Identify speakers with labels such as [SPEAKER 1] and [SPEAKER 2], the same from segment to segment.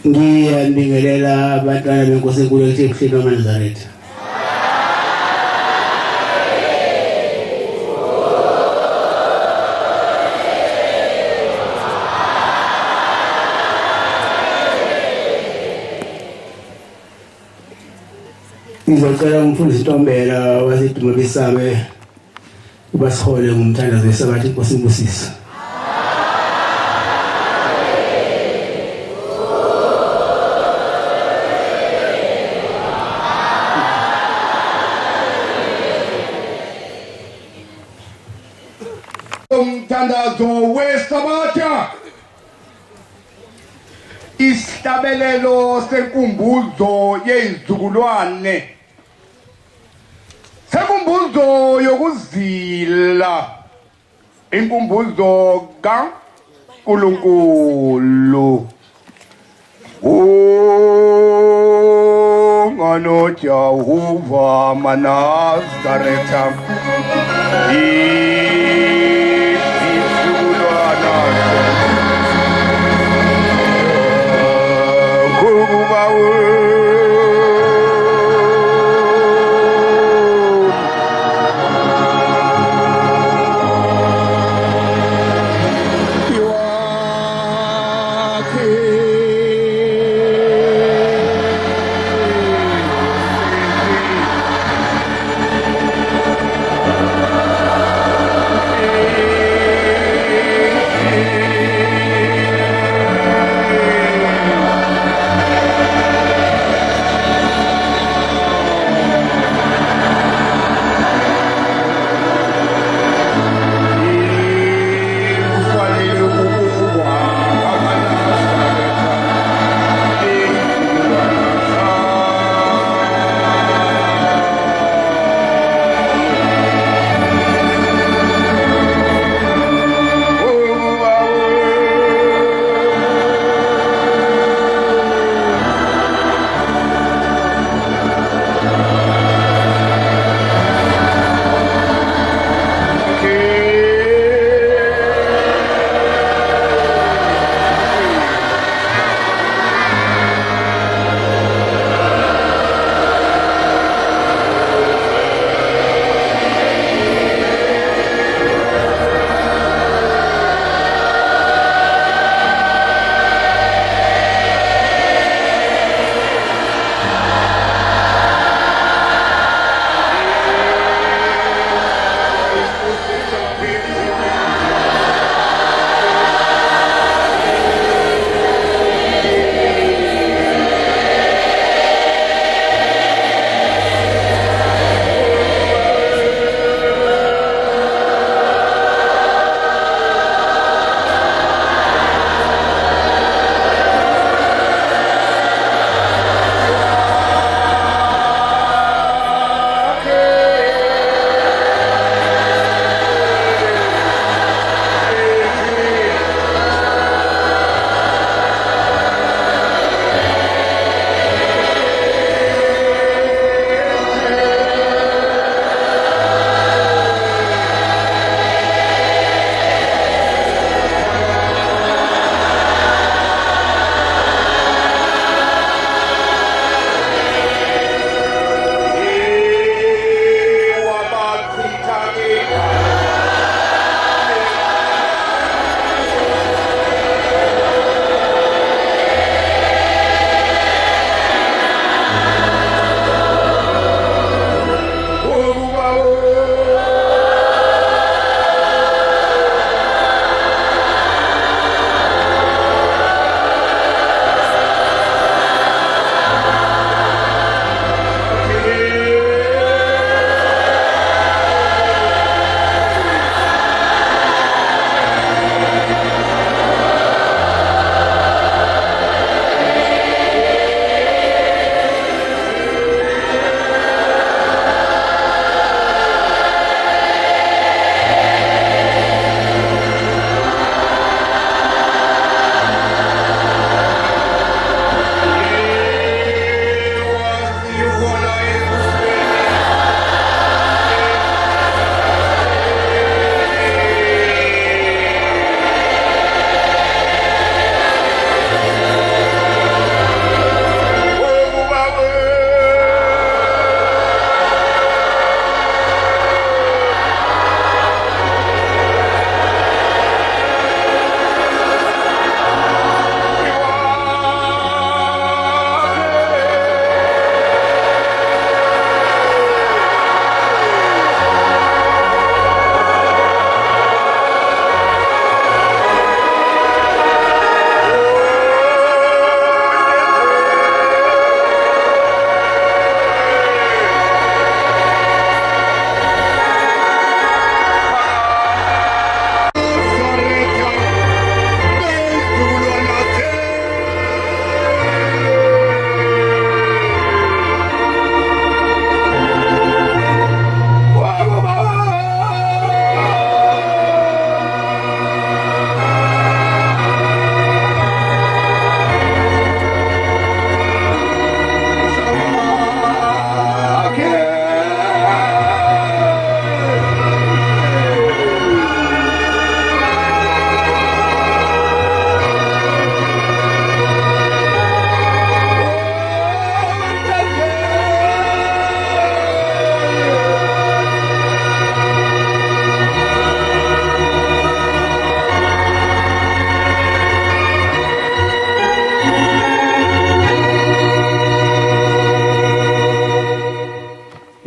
[SPEAKER 1] ngiyabingelela abantwana benkosi enkulu ethi Nazaretha. Ngizocela umfundisi Ntombela waseDuma besabe ubasihole ngomthandazo wesabathi Inkosi imbusise.
[SPEAKER 2] Umthandazo wesabathi isihlabelelo senkumbuzo yezizukulwane senkumbuzo yokuzila inkumbuzo kaNkulunkulu ngano Jehova Manazaretha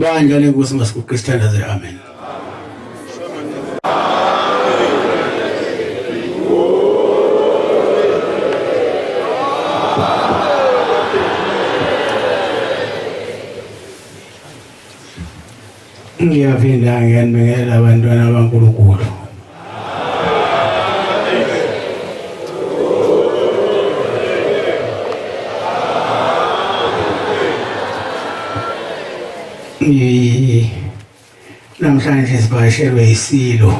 [SPEAKER 1] Banjani Inkosi masikukristandaze amen. Ngiyaphinda ngiyanibingelela abantwana baNkulunkulu. Namhlanje sivakashelwe isilo.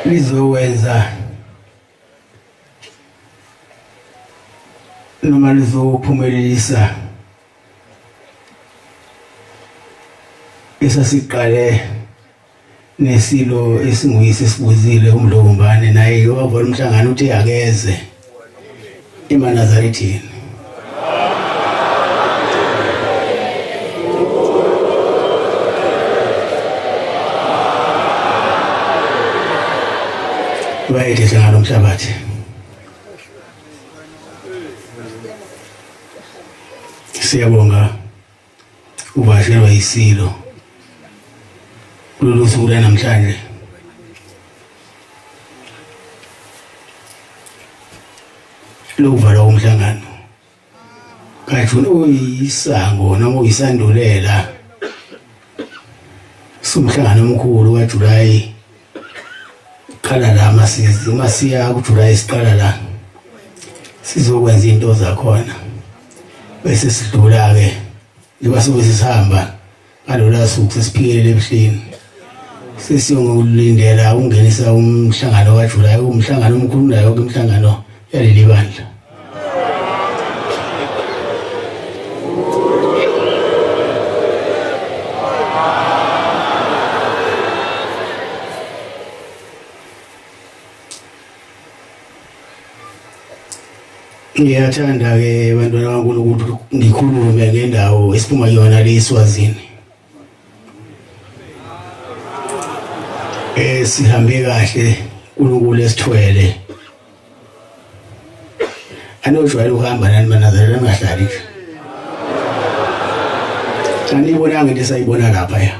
[SPEAKER 1] Lizowenza noma lizophumelelisa esasiqale nesilo esinguyise sibuzile umlombane naye wavala umhlangano uthi akeze eManazarethini. Bayethe ngalo mhlabathi. Siyabonga ubashelwa isilo kulolu suku namhlanje. Lokuvala umhlangano kajuni uyisango noma uyisandulela sumhlangano omkhulu kaJulayi. Khala la masiya kuJulayi siqala la sizokwenza into zakhona bese sidlula ke njengoba sobe sisihamba ngalola suku sesiphikele ebuhleni sesiyongulindela ukungenisa umhlangano kaJulayi umhlangano omkhulu nayo ke umhlangano yaleli bandla. Ngiyathanda ke bantwana baNkulunkulu ngikhulume ngendawo esiphuma yona leSwazini. Sihambe kahle uNkulunkulu esithwele. Anojwayele ukuhamba nani manazarela ngahlali nje. Sanibona ngento esayibona lapha ya.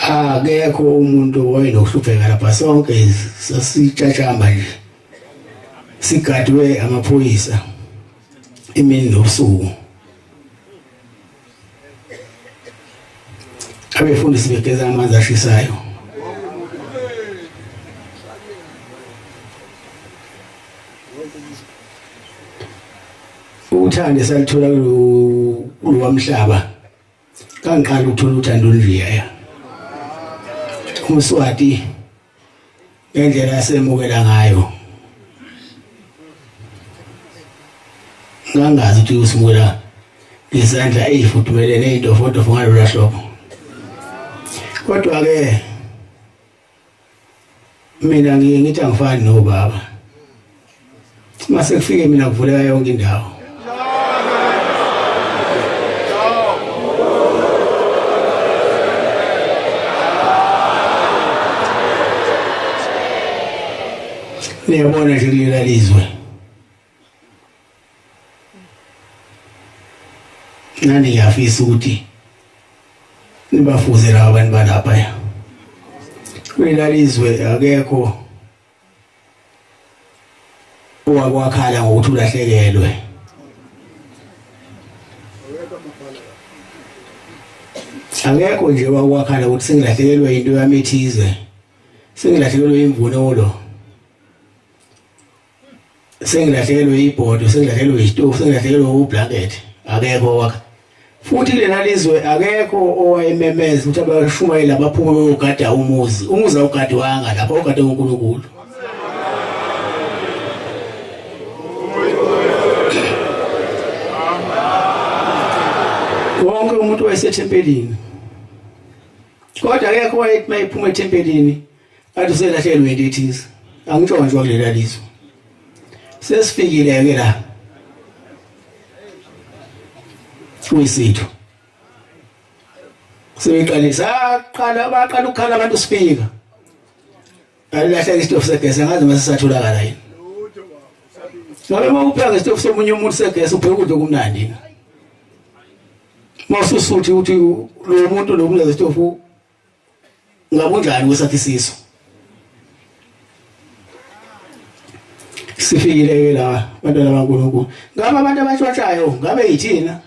[SPEAKER 1] Akekho umuntu wayenokuhlupheka lapha sonke sasitshashamba nje. Sigadwe amaphoyisa imini nobusuku. Abefundisi begeza amanzi ashisayo. Uthande salithola kulwamhlaba kangiqala ukuthola uthando njiya ya. Umswati ngendlela yasemukela ngayo ngangazi ukuthi usimukela izandla ezifudumele nezintofontofo ngalolu hlobo. Kodwa ke mina ngithi angifani nobaba. Mase kufike mina kuvuleka yonke indawo. Niyabona nje lelalizwe. Nani ngiyafisa ukuthi nibafuze laba bantu balapha ya. Lelalizwe akekho owakwakhala ngokuthi ulahlekelwe. Akekho nje owakwakhala ukuthi sengilahlekelwe into yami ethize. Sengilahlekelwe imvunulo. Sengilahlekelwe ibhodo, sengilahlekelwe isitofu, sengilahlekelwe ublanket. Akekho wakha. Futhi lelalizwe akekho owayememeza ukuthi abashumayeli abaphume beyogada umuzi. Umuzi awugadwanga lapha ogade uNkulunkulu. Wonke umuntu wayesethempelini. Kodwa akekho wayethi mayiphuma ethempelini athi uselahlelwe into ethize. Angitsho nje kulelalizwe. Sesifikile ke la. Kuyisitho. seyiqalisa baqala ukhala abantu speaker alahleka isitofu segesi ngazi masisatholakala yini ngabe mawupheka isitofu somunye umuntu segesi ubheka ukudla kumnandi mawususuthi uthi lo muntu lo kumnandi isitofu ngabunjani kwesathi siso sifikile la bantwana baNkulunkulu ngabe abantu abatshwatshayo ngabe yithina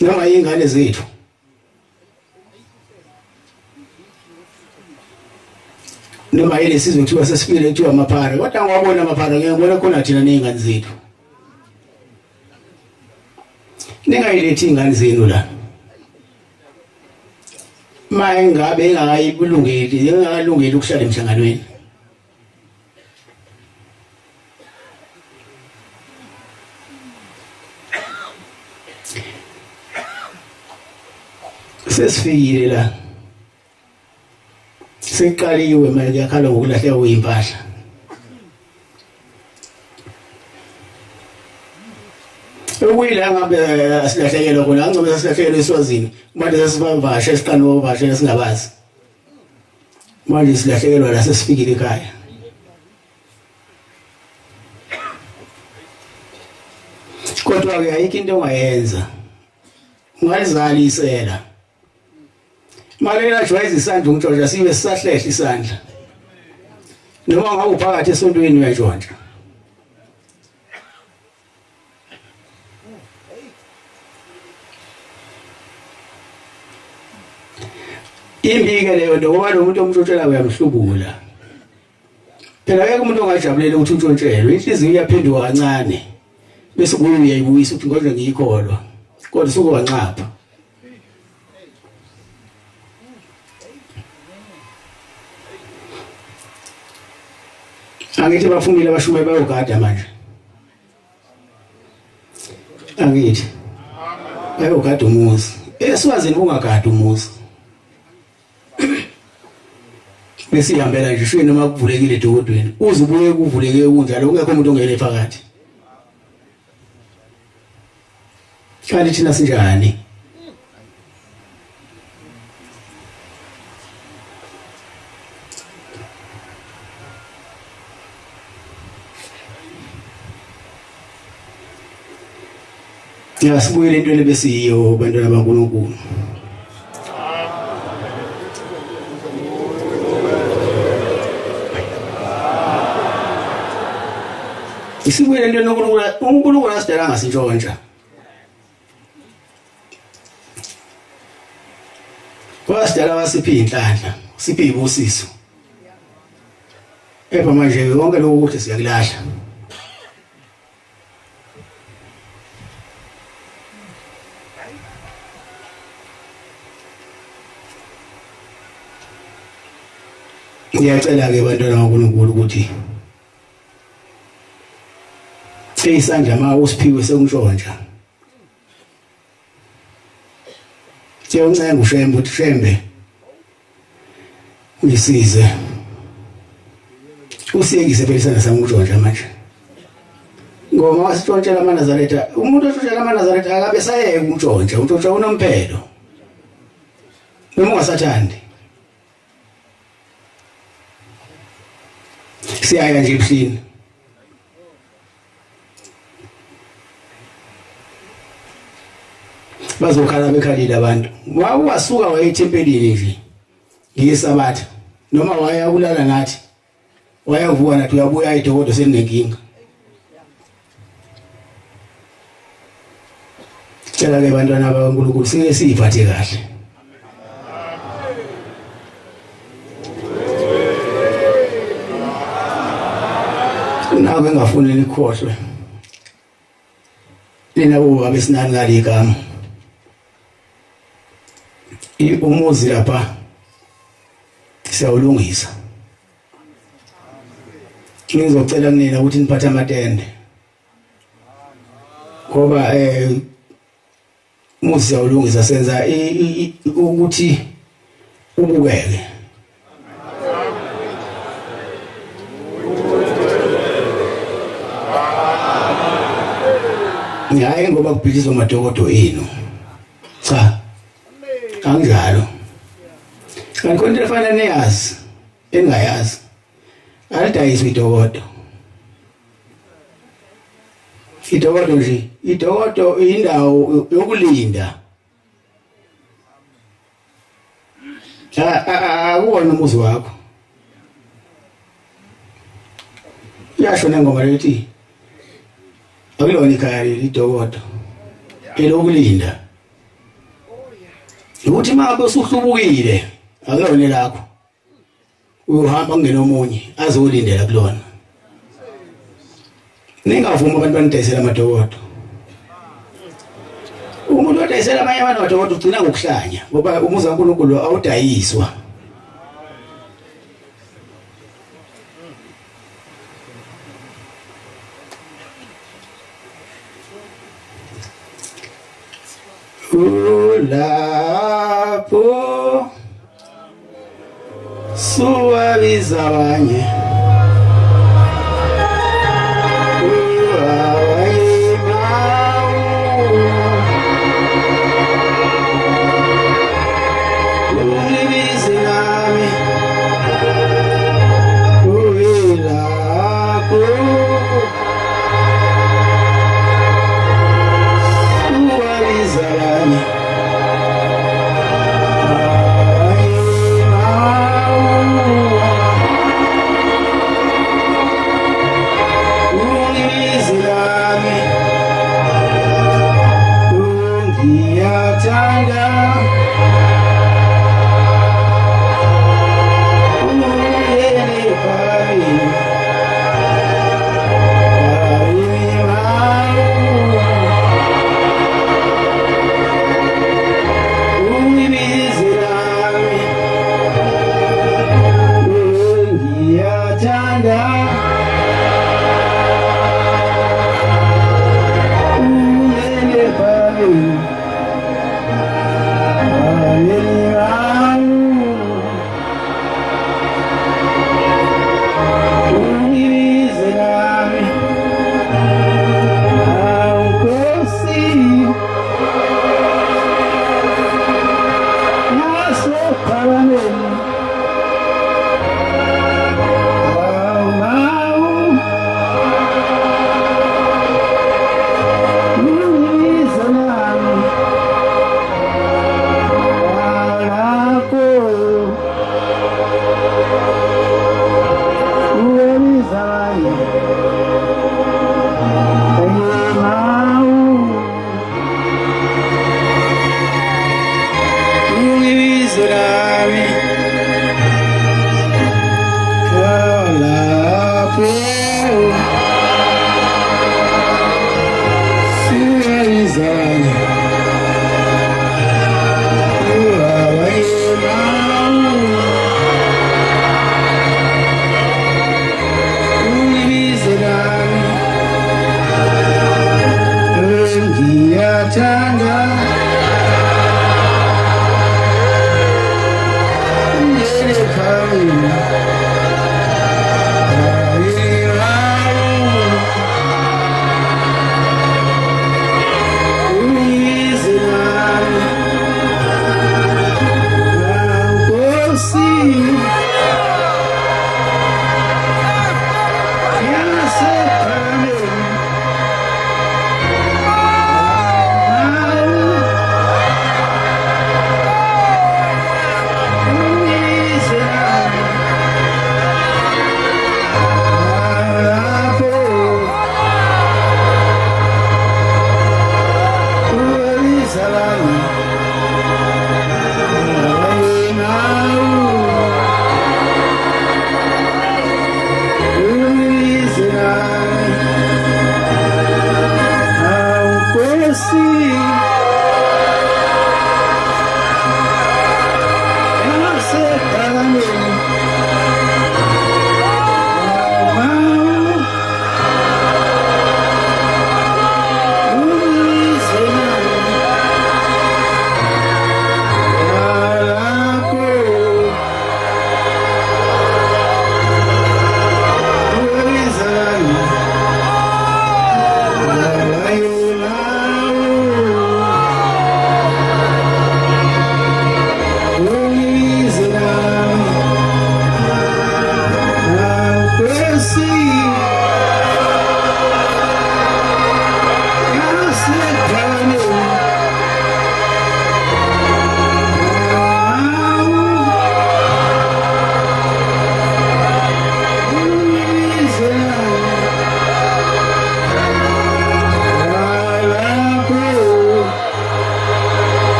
[SPEAKER 1] noma ingane zethu noma yile sizwe kuthiwa sesifikile kuthiwa amaphara kodwa ngiyabona amaphara ngiyabona khona thina nezingane zethu ningayilethi ingane zenu la maye ngabe engakalungeli ukuhlala emhlanganweni sesifikile la seqaliwe manje kuyakhala ngokulahleka kwezimpahla ukuyila ngabe asilahlekelwa khona angcobe asilahlekelwa eSwazini manje sesivavasha esiqano vasha singabazi manje silahlekelwa la sesifikile ekhaya kodwa ke ayikho into ongayenza ungalizalisela malela jwayeza isandla ungitshontsha sibe sisahlehla isandla noma ngabe uphakathi esontweni uyatshontsha imbike leyo nto ngoba lo muntu omtshontshela uyamhlubula phela akekho umuntu ongajabulela ukuthi untshontshelwe inhliziyo iyaphenduka kancane bese kuye uyayibuyisa ukuthi kodwa ngiyikholwa kodwa sukuba ncapha angithi bafungile abashume bayogada manje angithi bayogada umuzi eSwazini ungagada umuzi besihambela nje shwe noma kuvulekile edokodweni uzubuye kuvuleke kunjalo ungekho umuntu ongele phakathi kanti thina sinjani sibuyele entweni besiyo bantwana baNkulunkulu isibuyele entweni uNkulunkulu asidala ngasintshontsha wasidala wasiphi inhlanhla siphi ibusiso epha manje wonke lokho ukuthi siyakulahla ngiyacela ke bantwana baNkulunkulu ukuthi isandla ma usiphiwe sengitshontsha siyoncenga ushembe uthi shembe ngisize usiyekise phela isandla sami ukutshontsha manje ngoba wasitshontshela amaNazaretha umuntu otshontshelwa amaNazaretha akabe sayeke ukutshontsha utshontsha unomphelo noma ungasathandi siyaya nje ebuhlini bazokhala bekhalile abantu wasuka waye ethempelini nje ngesabatha noma waya kulala nathi wayavuka nathi uyabuya edokodo seninenkinga cela ke bantwana baNkulunkulu sike siphathe kahle nawe ngafuni nikhohlwe lina uba besinani ngale igama umuzi lapha siyawulungisa ngizocela kunina ukuthi niphathe amatende ngoba umuzi siyawulungisa senza ukuthi ubukeke hayi ngoba kubhidizwa amadokodo enu anginjalo kanti konke lefana neyazi engayazi alidayiswa idokodo nje idokodo indawo yokulinda akuwona umuzi wakho yasho nengoma lethi akulona ikhaya lidokodo elokulinda ukuthi mabe usuhlubukile akulona lakho uhamba ngene omunye azolindela kulona ningavuma abantu banidayisela amadokodo umuntu odayisela amanye amadokodo ugcina ngokuhlanya ngoba umuzi kaNkulunkulu awudayiswa lapho suaviza abanye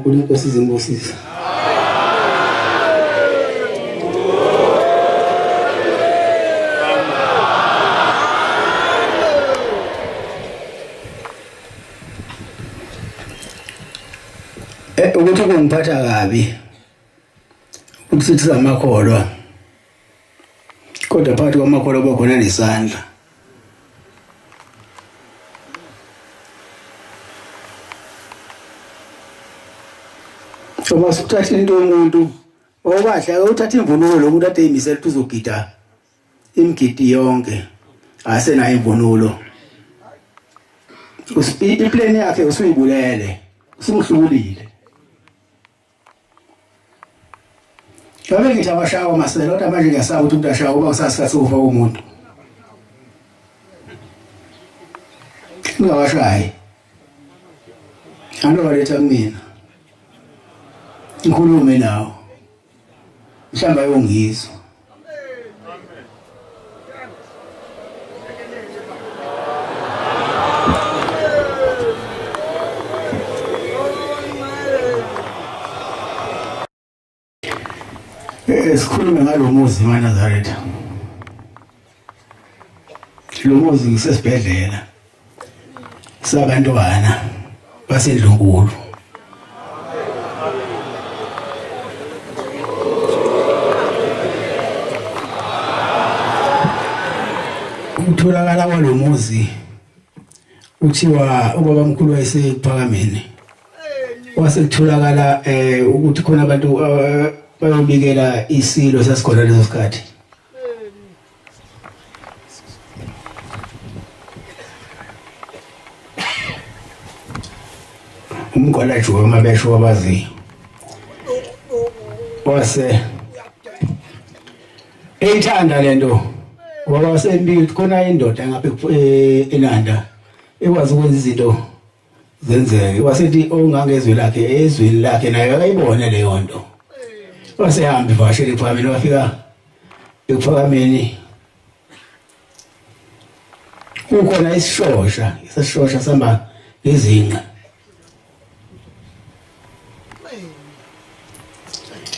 [SPEAKER 1] uNkulunkulu Inkosi izimbusisa. Ukuthi kungiphatha kabi ukuthi sithi amakholwa kodwa phakathi kwamakholwa bakhona nesandla. Uma uthatha into yomuntu obahle uthatha imvunulo lomuntu ade yimisela ukuthi uzogida imgidi yonke asena imvunulo iplan yakhe usuyibulele usumhlulile. Ngabe ngithi abashawa masela kodwa manje ngiyasaba ukuthi umuntu ashawa kuba kusasikhathi sokufa umuntu. Ngawashayi. Ando waletha kumina. Ngikhulume nawo. Mhlamba yongizwa. Sikhulume ngalo muzi eNazaretha. Lo muzi ngisesibhedlela sabantwana baseNdlunkulu. Utholakala kwalo muzi uthiwa ubabamkhulu wayesephakameni. Wasekutholakala ukuthi khona abantu bayobikela isilo sasikhona leso sikhathi. Umgwalaji wamabesho wabazi wase eyithanda lento ngoba wasembili khona indoda ngapha eNanda ekwazi ukwenza izinto zenzeke. Wasethi ongangezwe lakhe ezweni lakhe naye akayibone leyo nto. Wasehamba ivashele ephakameni wafika ephakameni kukhona isishosha samba ngezinqa.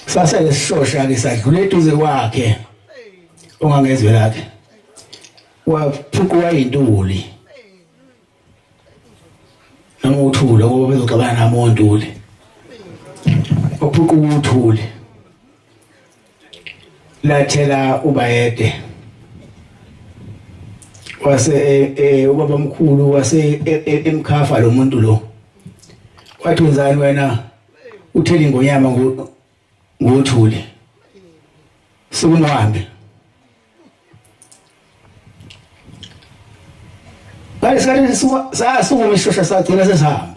[SPEAKER 1] Sasa lesishosha ke sadlule eduze kwakhe ongangezwe lakhe waphuka intuli namuthula ngoba bezoxabana namontuli waphuka uthuli lathela ubayede wase ubabamkhulu wase emkhafa lo muntu lo wathi wenzani wena uthela ingonyama ngothuli sikuhambe bale sikhathi sasukuma isishosha sagcina sesihamba.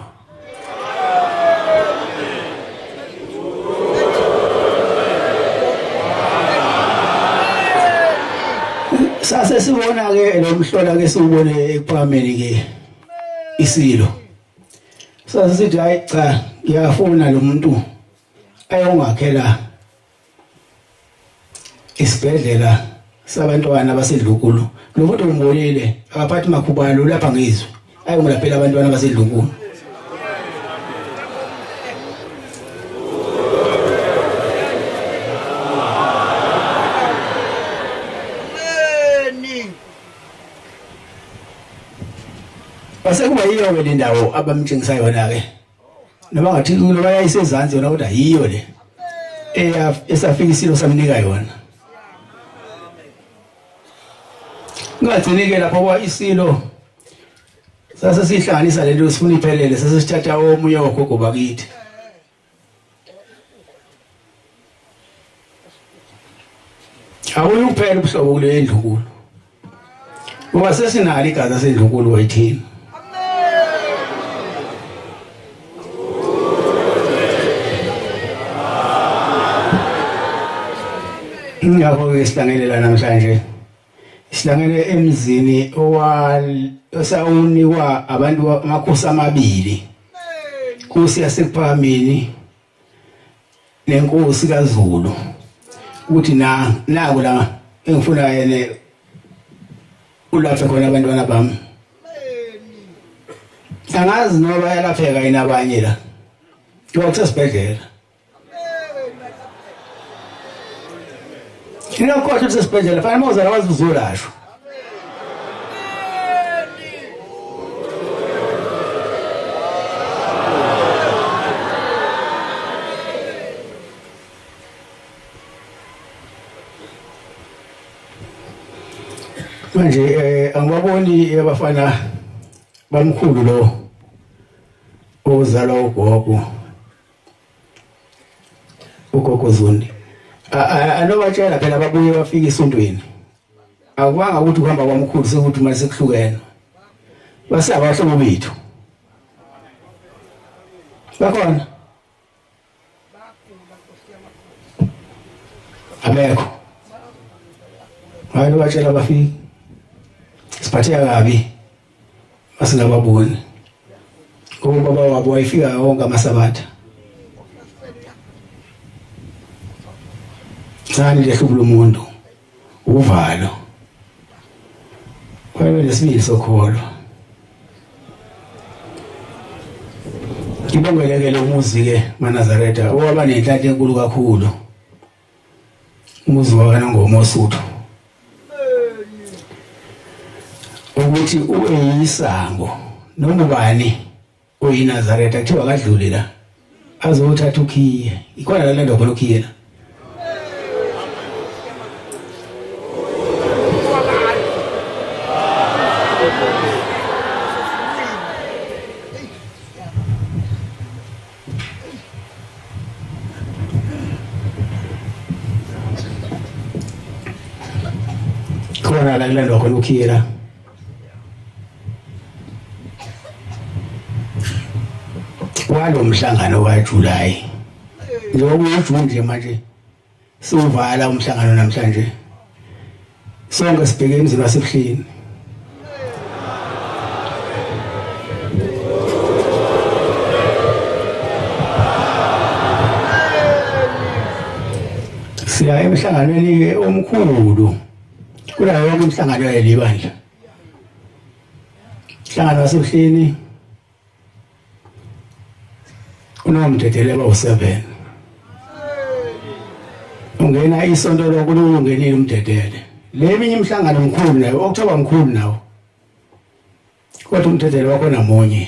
[SPEAKER 1] Sase sibona ke lo mhlola ke siubone ephakameni ke isilo. Sase sithi hayi cha ngiyafuna lo muntu ayongakhela isibhedlela sabantwana baseNdlunkulu. Lo muntu ngibonile akaphathi makhubalo lapha ngizwe ayongulaphela abantwana baseNdlunkulu. Basekuba yiyo le ndawo abamtshengisa yona ke noma ngathi lo bayayisezansi yona kodwa yiyo le esafika isilo samnika yona. Ngagcinike lapho kwa isilo sase sihlanganisa lento sifuna iphelele sase sithatha omunye ogogo bakithi. Awuyi kuphela ubuhlobo kule Ndlunkulu ngoba sesinalo igazi laseNdlunkulu wayithini. Ngakho ke sihlanganela namhlanje sihlangene emzini osawunikwa abantu amakhosi amabili. Inkosi yasePhakameni nenkosi kaZulu ukuthi naku la engifuna yena ulapha khona abantwana bami. Angazi noba yalapheka yini abanye la kusesibhedlela ingakhohlwa kusesibhedlela fanele mawuzala wazi uzolashwa manje angibaboni abafana bamkhulu lo ozala ugogo Zundi anobatshela phela babuye bafika esontweni akubanga ukuthi uhamba kwamkhulu sekuthi mase kuhlukene basabahlobo bethu bakhona abekho hayi batshela bafika siphatheka kabi masingababoni ngoba baba wabo wayefika wonke amasabatha sani lehlubula umuntu uvalo kwaye lesibili sokholo ngibongelekele umuzi ke maNazaretha owaba nenhlanhla enkulu kakhulu umuzi wakwaNongomosuthu ukuthi uyisango noma ubani oyinazaretha kuthiwa kadlule la azothatha ukhiye ikhona la lendo khona ukhiye la khona la lendo khona ukhiye la walo mhlangano kaJuly njengoba uJune nje manje sivala umhlangano namhlanje sonke sibheke emzini wasebuhleni siya emhlanganweni ke omkhulu kulayo yonke imhlangano yelibandla umhlangano wasebuhleni unomdedele bawu7 ungena isonto lokulu ungenile umdedele leminye imhlangano omkhulu nayo October mkhulu nawo kodwa umdedele wakho namunye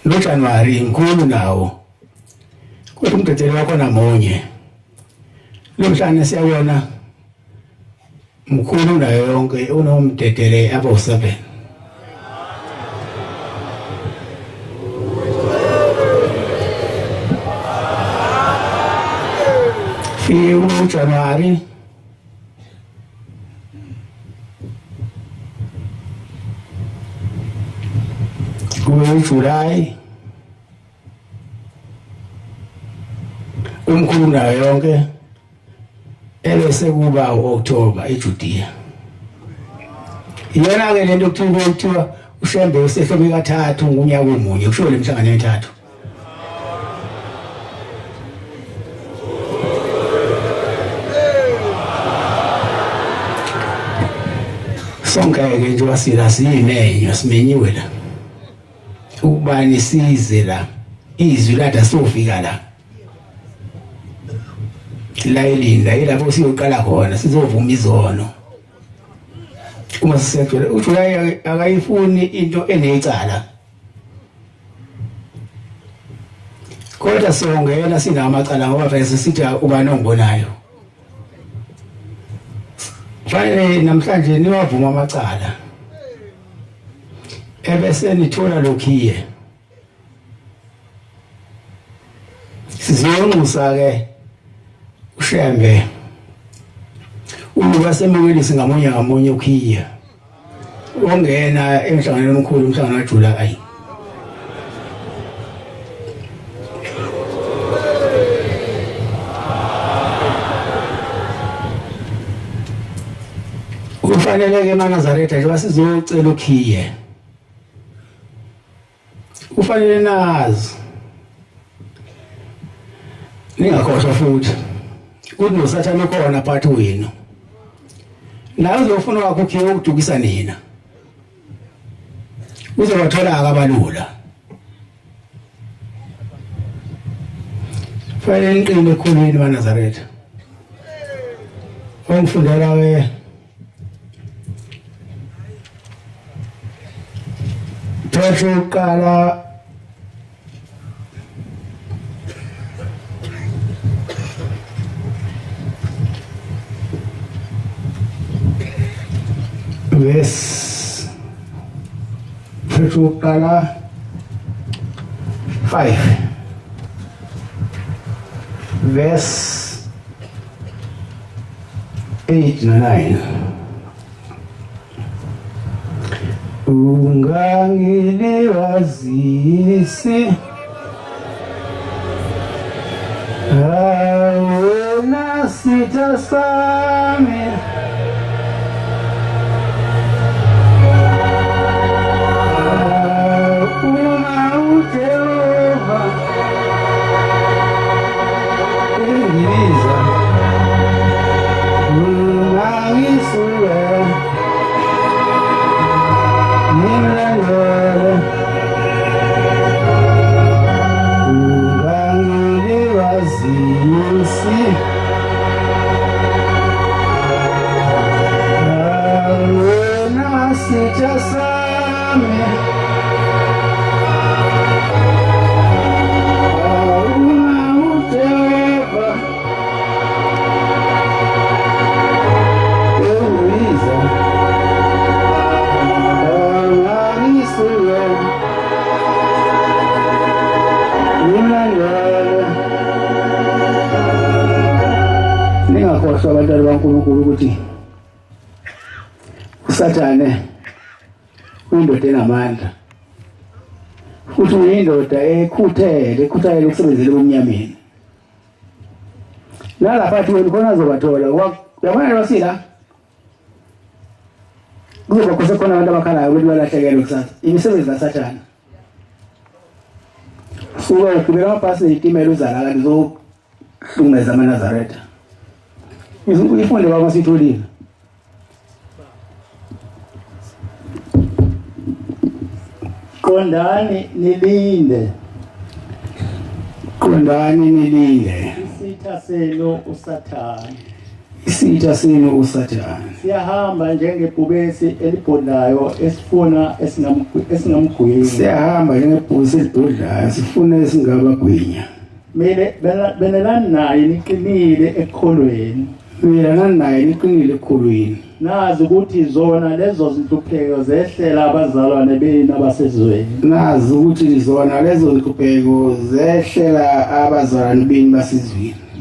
[SPEAKER 1] lo January mkhulu nawo kodwa umdedele wakho namunye lo mhlangano siyabona mkhulu nayo yonke unomdedele abawu7 January July umkhulu nayo yonke ebese kuba uOctober eJudea iyona ke lento kuthiwa ushembe usehlobe kathathu ngunyaka omunye kusho lemhlangano emithathu sonke ke nje wasila siyimenyo simenyiwe la ubani size la izwi lada sofika la la Elinda yilapho siyoqala khona sizovuma izono uma sisethwele uJuly akayifuni into enecala kodwa songena sinamacala ngoba vele sithi ubani ongibonayo fanele namhlanje niwavuma amacala ebese nithola lokhiye sizonqusa ke ushembe uba semukeli singamunye ukhiye ongena emhlanganweni omkhulu umhlangano kaJuly kufanele ke maNazaretha nje basizocela ukhiye kufanele nazi ningakhohlwa futhi ukuthi noSathane ukhona phakathi wenu nawe uzofuna wakho ukhiye ukudukisa nina uzobathola akabalula fanele niqine ekhulwini maNazaretha ongifundela we Tratho uqala verse Tratho uqala 5 verse 8 na 9 Ungangilibazisi awena sitha sami uma uJehova ingiliza ungangisula Ningakhohlwa abantwana baNkulunkulu ukuthi uSathane uyindoda enamandla futhi uyindoda ekhuthele ukusebenzela ubumnyameni nalapha athi wena khona azobathola yabona losila kuzoba khona abantu abakhalayo ukuthi balahlekelwe kusasa imisebenzi kaSathane suka ukubeka amabhasi nezitimela uzalala lizohlungeza amaNazaretha ifunde baba sitholile
[SPEAKER 3] Qondani nilinde isitha senu uSathane siyahamba njengebhubesi elibhodlayo esifuna esingamgwinya
[SPEAKER 1] sifuna esingabagwinya
[SPEAKER 3] benelani naye niqinile ekholweni nazi ukuthi zona lezo zinhlupheko zehlela abazalwane benu abasezweni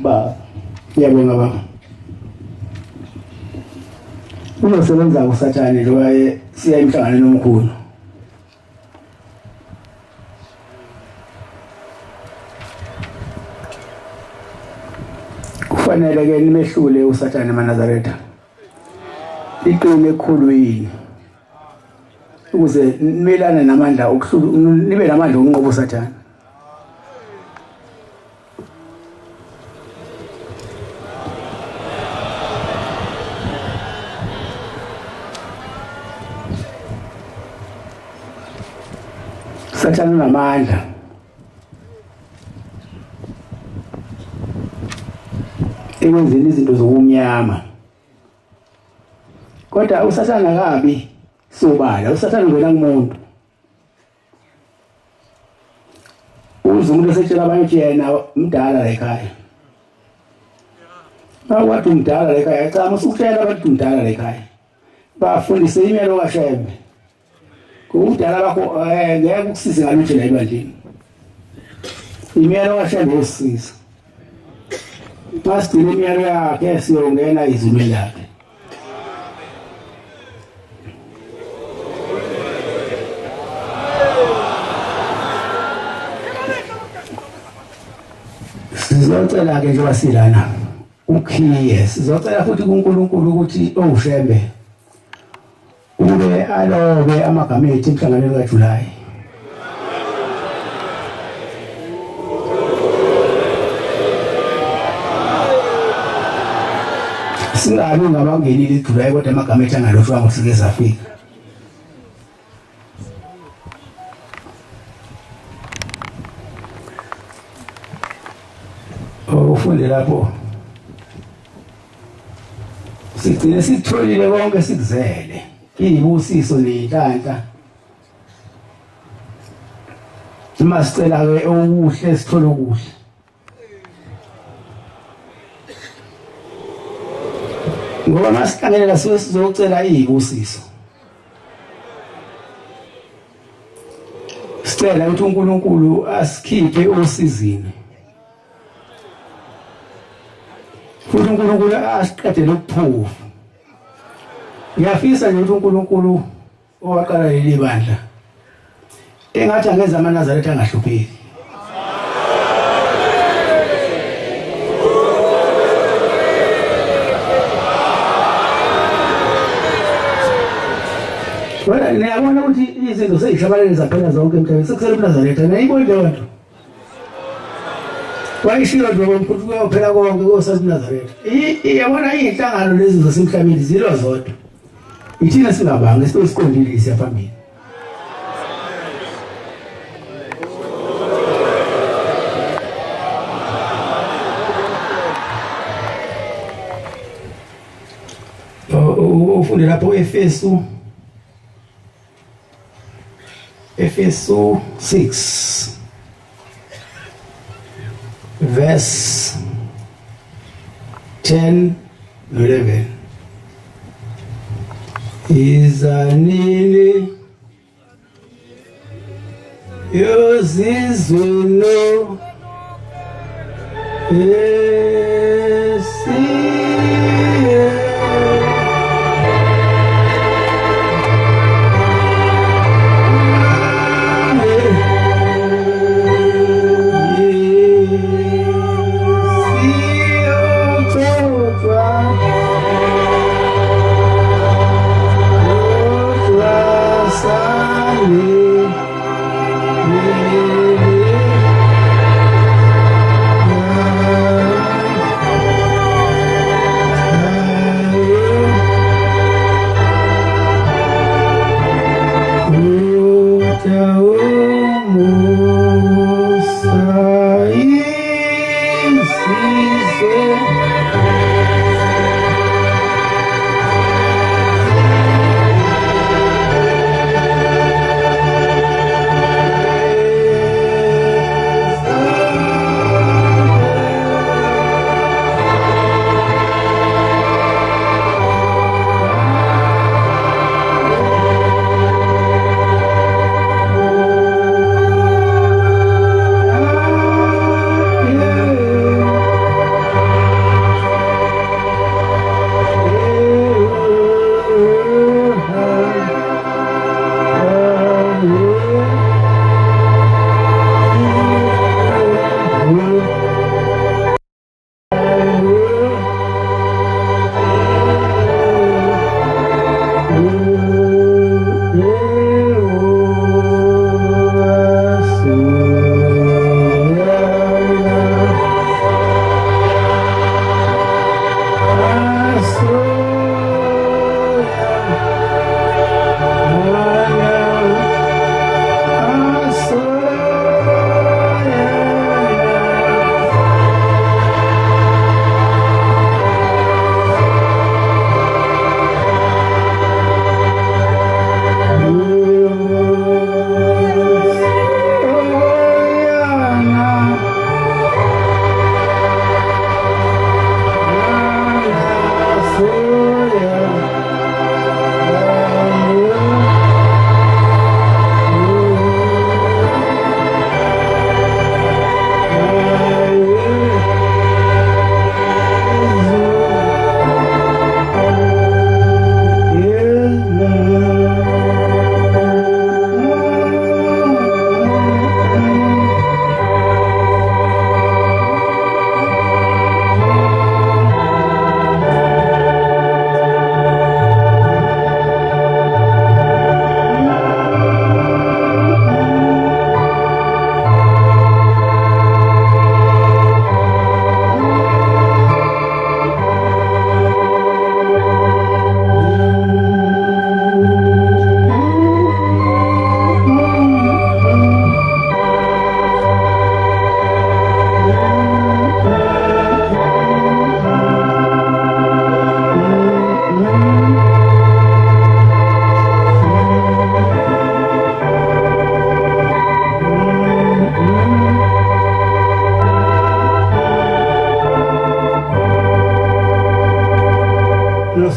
[SPEAKER 3] ba
[SPEAKER 1] ngiyabonga baba uzosebenza kuSathane njengoba siya emhlangano nomkhulu kufanele ke nimehlule uSathane maNazaretha iqine ekhulwini ukuze nimelane namandla nibe namandla okunqoba uSathane Sathane unamandla ekwenzeni izinto zokumnyama kodwa uSathane akabi sobala uSathane ngena kumuntu umuntu esetshela abanye ukuthi yena umdala la ekhaya bawathi umdala la ekhaya cha musukutshela abantu umdala la ekhaya bafundise imelo kaShembe umdala bakho ngeke ukusize ngalutho la ebandleni imelo kaShembe usisiza Masigcina imiyalo yakhe siyongena izwi lakhe sizocela ke nje wasilana ukhiye sizocela futhi kuNkulunkulu ukuthi owuShembe ube alobe amagama ethu emhlanganweni kaJulayi singabi ngabangenile iJulayi kodwa amagama ethu angaloshwa ngosike zafika ufunde lapho sigcine sitholile konke sikuzele iyibusiso nenhlanhla masicela ke okuhle sithole okuhle ngoba masihlangene sizocela iyibusiso sicela ukuthi uNkulunkulu asikhiphe osizini futhi uNkulunkulu asiqedele ukuphufa ngiyafisa nje ukuthi uNkulunkulu owaqala leli bandla engathi angeza amaNazaretha angahlupheki wena niyabona ukuthi izinto seyishabalele zaphela zonke emhlabeni sekusele uNazaretha nayibona leyo nto wayishilo nje ngomkhulu kuyophela konke kosazi uNazaretha iyabona izinhlangano lezi zasemhlabeni zilwa zodwa ithina singabanga siqondile siyaphambili ufunde lapho Efeso 6 verse 10 11 izanini yozizwino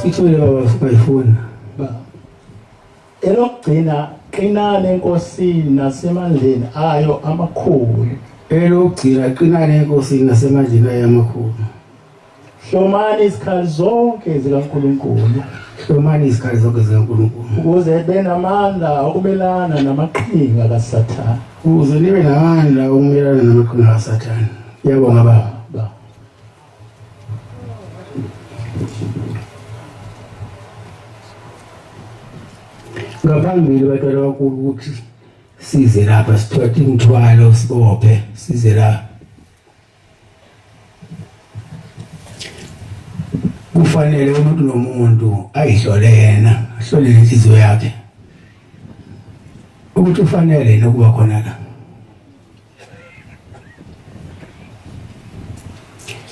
[SPEAKER 1] Sithule baba sibayifuna.
[SPEAKER 3] Elokugcina qinane enkosini nasemandleni ayo amakhulu.
[SPEAKER 1] Elokugcina qinane enkosini nasemandleni ayo amakhulu.
[SPEAKER 3] Hlomani izikhali zonke zikaNkulunkulu.
[SPEAKER 1] Hlomani izikhali zonke zikaNkulunkulu.
[SPEAKER 3] Ukuze benamandla okubelana namaqhinga kaSathane.
[SPEAKER 1] Ukuze nibe namandla okumelana namaqhinga kaSathane. Yabonga baba. Ngaphambili batwana bakulu ukuthi size lapha sithathe imithwalo sibophe size la. Kufanele umuntu nomuntu ayihlole yena, ahlole inhliziyo yakhe. Ukuthi ufanele nokuba khona la.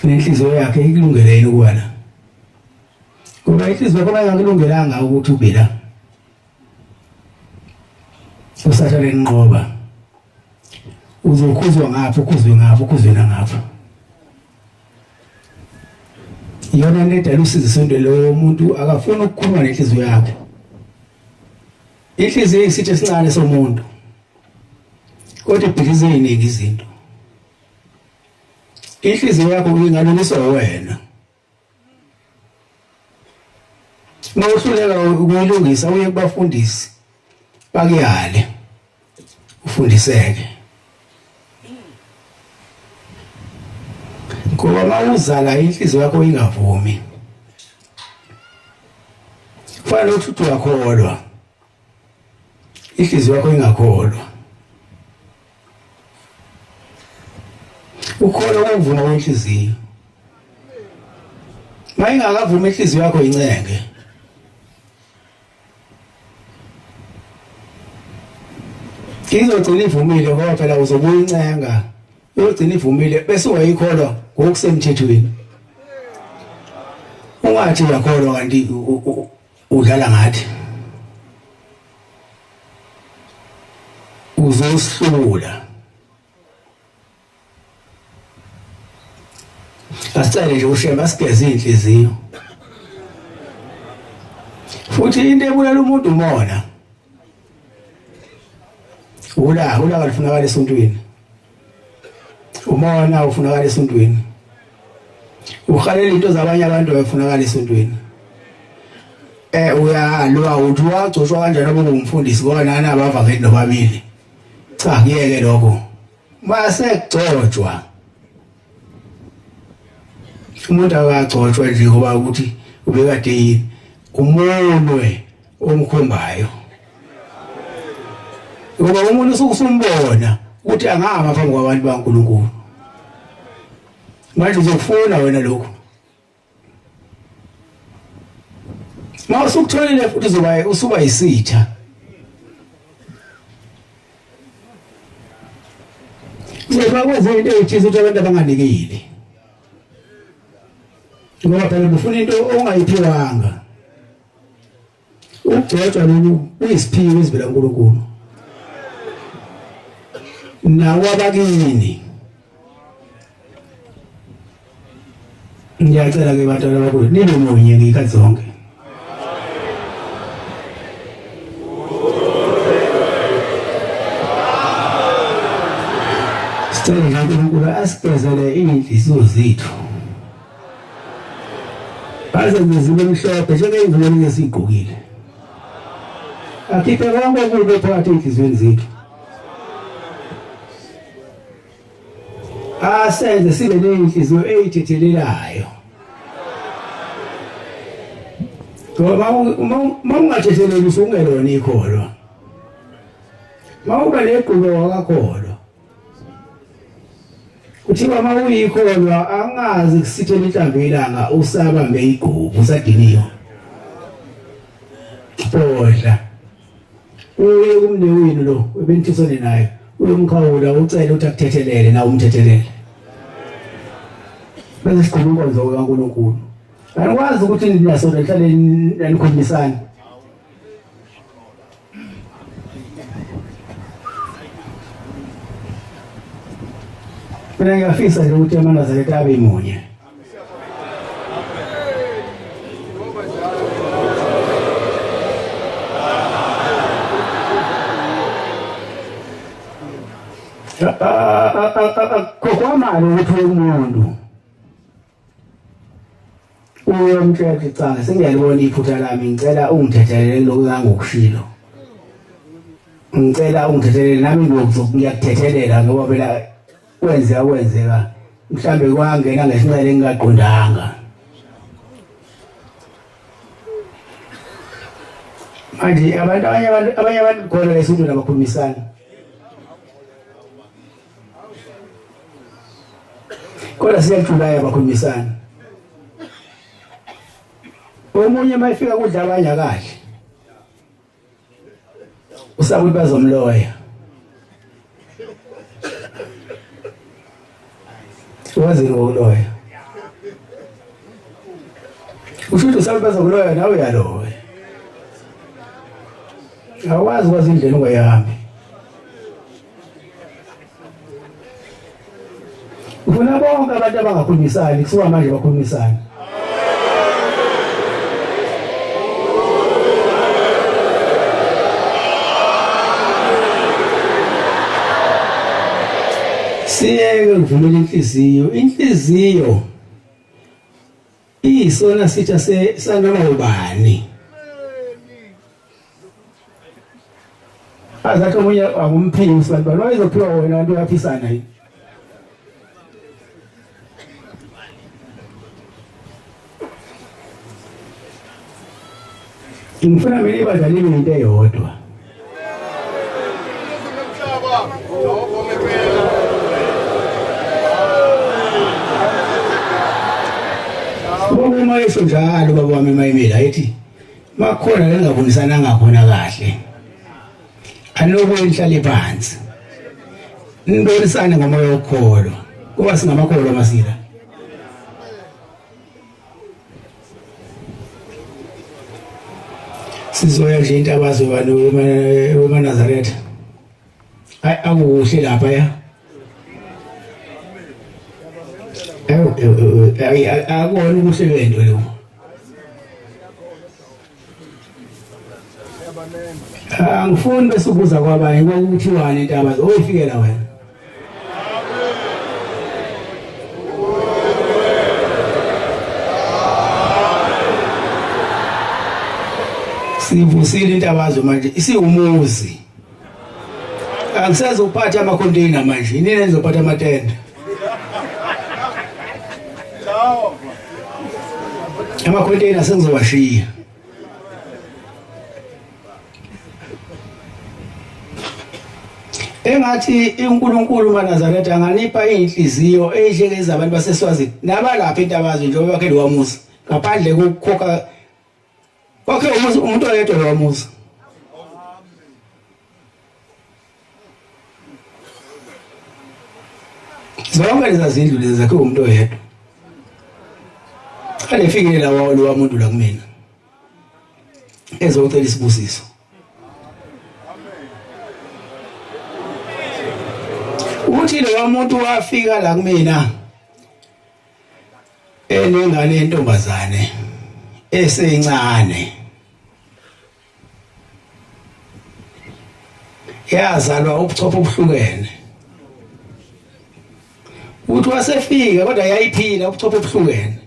[SPEAKER 1] Inhliziyo yakhe ikulungele yini ukuba la? Ngoba inhliziyo yakho ayingakulungelanga ukuthi ube la. Usathane inqoba. Uzokhuzwa ngapha, ukhuzwe ngapha, ukhuzwe nangapha. Yona nedala usize sonto lo muntu akafuna ukukhuluma nenhliziyo yakhe. Inhliziyo isithe esincane somuntu. Kodwa ibhikize iningi izinto. Inhliziyo yakho ingalungiswa wena. Mawuhluleka ukuyilungisa uye kubafundisi. Bakuyale. Ufundiseke. Ngoba mawuzala inhliziyo yakho ingavumi. Kufanele ukuthi uyakholwa. Inhliziyo yakho ingakholwa. Ukholwa ukuvuma kwenhliziyo. Mayingakavumi inhliziyo yakho incenge. Izogcina ivumile ngoba phela uzobuya incenga. Izogcina ivumile bese uyayikholwa ngokusemthethweni. Ungathi uyakholwa kanti udlala ngathi. Uzosihlula. Asicele nje ushemba asigeze inhliziyo. Futhi into ebulala umuntu umona. Ula kalifunakala esontweni. Umona ufunakala esontweni. Ukhalela into zabanye abantu bafunakala esontweni. Uyalwa uthi wagcoshwa kanjani ngoba ungumfundisi kona nabavakeli nobabili. Cha kuyeke lokho. Mase kugcotshwa. Umuntu akagcotshwa nje ngoba ukuthi ubekade yini umunwe omkhombayo. Ngoba umuntu usukusumbona ukuthi angama phambi kwabantu baNkulunkulu. Manje uzofuna wena lokho. Mawusukutholile futhi usuba isitha. Uzokwenza into ethize ukuthi abantu abanganikile. Ngoba phela ufuna into ongayiphiwanga. Ukugcotshwa lokhu uyisiphiwo esivela kuNkulunkulu. Nawo abakini. Ngiyacela ke bantwana bakho nibe munye ngikhathi zonke. Sicela nje uNkulunkulu asigezele inhliziyo zethu. Azenze zibe mhlophe njengey'ngane esiyigqokile. Akhiphe konke okubi phakathi enhliziyweni zethu. Asenze sibe nenhliziyo eyithethelelayo. Ngoba uma ungathetheleli usungelona ikholwa. Mawuba neqhubo wakakholwa. Kuthiwa mawuyikholwa angazi kusithela inhlamvu yelanga usabambe igqubu usadiniyo. Bodla. Uye kumnewini lo ebenthisone naye. Uyomkhawula ucela ukuthi akuthethelele na umthethelele. Bese siqhubeka inkonzo kaNkulunkulu. Anikwazi ukuthi ninaso lihlale nikhulumisana. Mina ngiyafisa nje ukuthi amanazarete abe munye. kokwamani ukuthi umuntu uyomtshela cha sengiyalibona iphutha lami ngicela ungithethelele lokho ngangokushilo ngicela ungithethelele nami ngiyakuthethelela ngoba phela kwenzeka mhlambe kwangena ngesinqele engingaqondanga manje abanye abantu khona lesinto nabakhulumisana kodwa siyajulaya abakhulumisana omunye mayifika kudla abanye kahle usakuthi bazomloya wazini ukuloya ushuthi usakuthi bazomloya nawe uyaloya awazi kwazi indlela ungayihambi ufuna bonke abantu abangakhulumisani kusuka manje bakhulumisana siyeke ukuvumela inhliziyo isona sitha sanoma ubani azathi omunye akumphisi bantu bayizophiwa wena abantu yaphisana yini ngifuna mina ibadlali into eyodwa uma yesho njalo baba wami mayimela ethi makhona lengabonisana ngakhona kahle anokuye nihlale phansi nibonisane ngomoya wokholo kuba singamakholwa masila sizoya nje intabazo wema Nazareth akuhle lapha ya akubona ubuhle bento lo angifuni bese ukuza kwabanye kwakuthiwani intabazo oyifikela wena sivusile intabazo manje isiwumuzi angisazophatha amacontainer manje inini enizophatha amatende amacontainer sengizowashiya engathi uNkulunkulu maNazaretha anganipha inhliziyo ehlekeza abantu baseSwazini nabalapha intabazo njengoba bakhe lowamuzi ngaphandle kokukhokha wakhe umuntu oyedwa lowamuzi zonke lezi zindlu lezi zakhe umuntu oyedwa alefikile lawa lowamuntu la kumina ezocela isibusiso uthi lo muntu wafika la kumina enengane yentombazane esencane yazalwa ubuchopho obuhlukene uthi wasefika kodwa yayiphila ubuchopho obuhlukene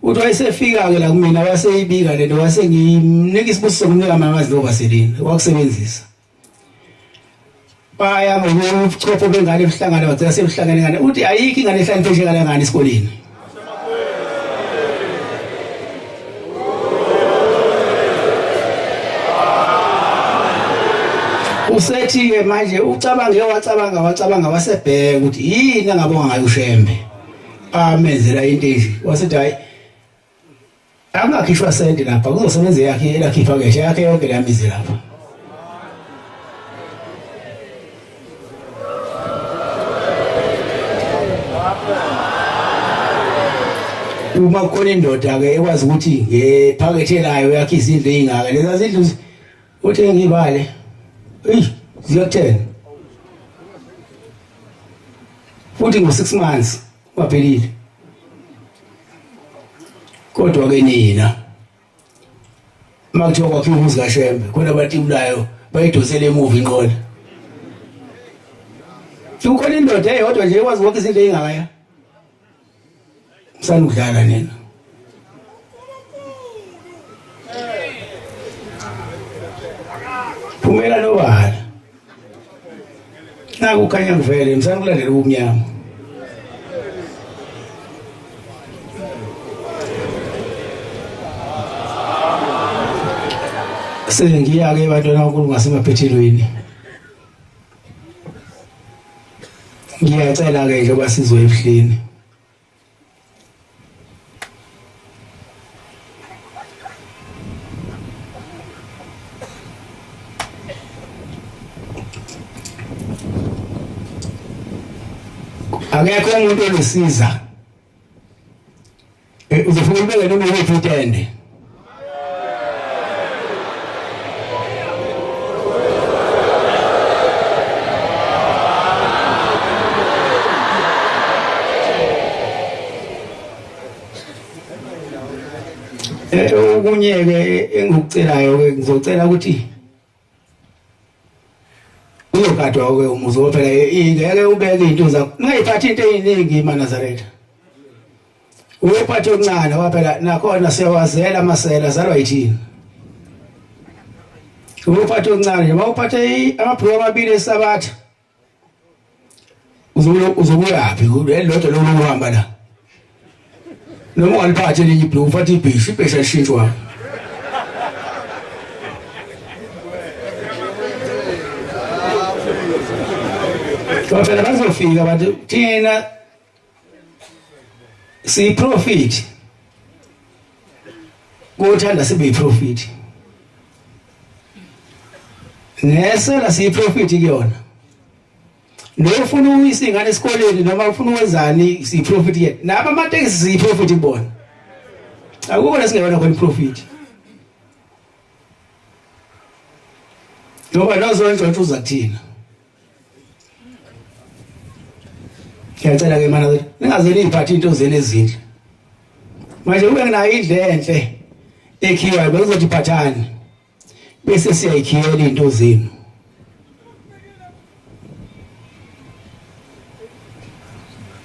[SPEAKER 1] uthi wayesefika ke la kumina waseyibika lento wasengimnika isibusiso kumnika mamazi lo Vaseline wakusebenzisa baya ngobuchopho bengane ebuhlangane wacela sebuhlangane ngane uthi ayikho ingane ehlanipheshe ngane esikoleni usethi ke manje wacabanga wasebheka ukuthi yini angabonga ngayo ushembe amenzela into enje wasethi hayi angakhishwa sente lapha kuzosebenza yakhe elakhipha keshe yakhe yonke lamizi lapha uma khona indoda ke ekwazi ukuthi ngephakethelayo yakhe izindlu ezingaka lezi zindlu uthi ngibale ziyo-10 futhi ngo-6 months waphelile kodwa ke nina makuthiwa kwakhiwa umuzi kaShembe khona abatibulayo bayidosele emuva inqola ukhona indoda eyodwa nje ekwazi wonke izinto eyingakaya sanudlala nina phumela nobala naku khanya ngivele msanakulandela ubumnyama sengiya-ke ebantwana bankulu ngasemaphethelweni ngiyacela-ke nje basizwe ebuhleni akekho umuntu olisiza uzofuna ubeke noma yiphi intende okunye-ke engikucelayo-ke ngizocela ukuthi uyogadwa-ke umuzi phela ngeke ubeke iy'nto zakho ningayiphathi into ey'ningi maNazaretha uyophatha okuncane waphela nakhona siyawazela amasela azalwa yithini uyophatha okuncane nje uma uphathe amabhuku amabili esabatha uzobuyaphi lelodwa lokuhamba la noma ungaliphathi elinye ibhuku uphathe ibheshu alishintshwa phela bazofika abantu thina siyiprofit kuthanda sibe yiprofit nesela siyiprofit kuyona nofuna uyisa ingane esikoleni noma ufuna uwenzani siyiprofit yena naba amatekisi siyiprofit kubona akukho lesingeyona khona iprofit ngoba nozonke uza kuthina ngiyacela-ke mana ningaze niyiphathe into zenu ezinhle manje kube nginayo indle enhle ekhiwayo bekuzothi phathani bese siyayikhiyela iy'nto zenu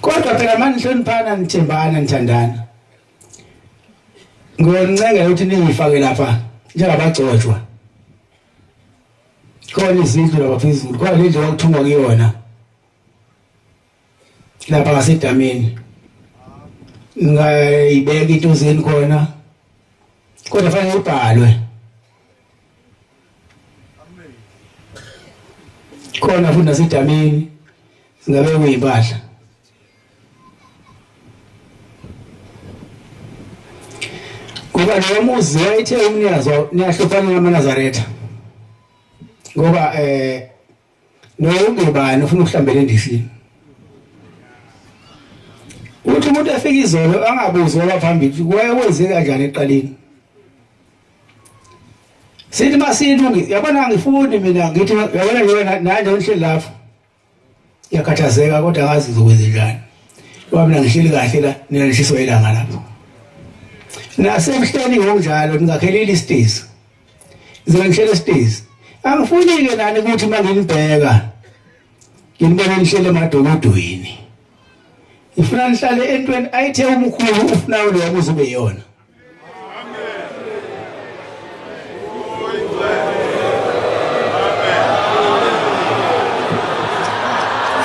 [SPEAKER 1] kodwa phela manje nihloniphana nithembana nithandana ngiyonincengela ukuthi ningiyifake lapha njengabagcotshwa khona izindlu lapha phezulu khona le ndlu okuthungwa kuyona lapha ngasedameni ngayibeka into zenu khona kodwa fanele ibhalwe khona futhi nasedameni singabekwa iy'mpahla ngoba lo muzi wayithe umnikazi niyahluphana namaNazaretha ngoba nobani ufuna ukuhlambela endisini uthi umuntu afika izolo angabuzwa abaphambili wayewenze kanjani eqaleni sithi masilungi yabona ngifuni mina ngithi yabona nje wena nanje uhleli lapho yakhathazeka kodwa ngazi ngizokwenza njani ngoba mina ngihleli kahle la nina nishiswa ilanga lapho nasemhleni ngokunjalo ngingakheleli isitezi ngizobe ngihlele isitezi angifuni-ke nani ukuthi uma nginibheka nginibone nihlele emadokodweni ngifuna nihlale entweni ayithe umkhulu ufunayo leyo muzi ube yona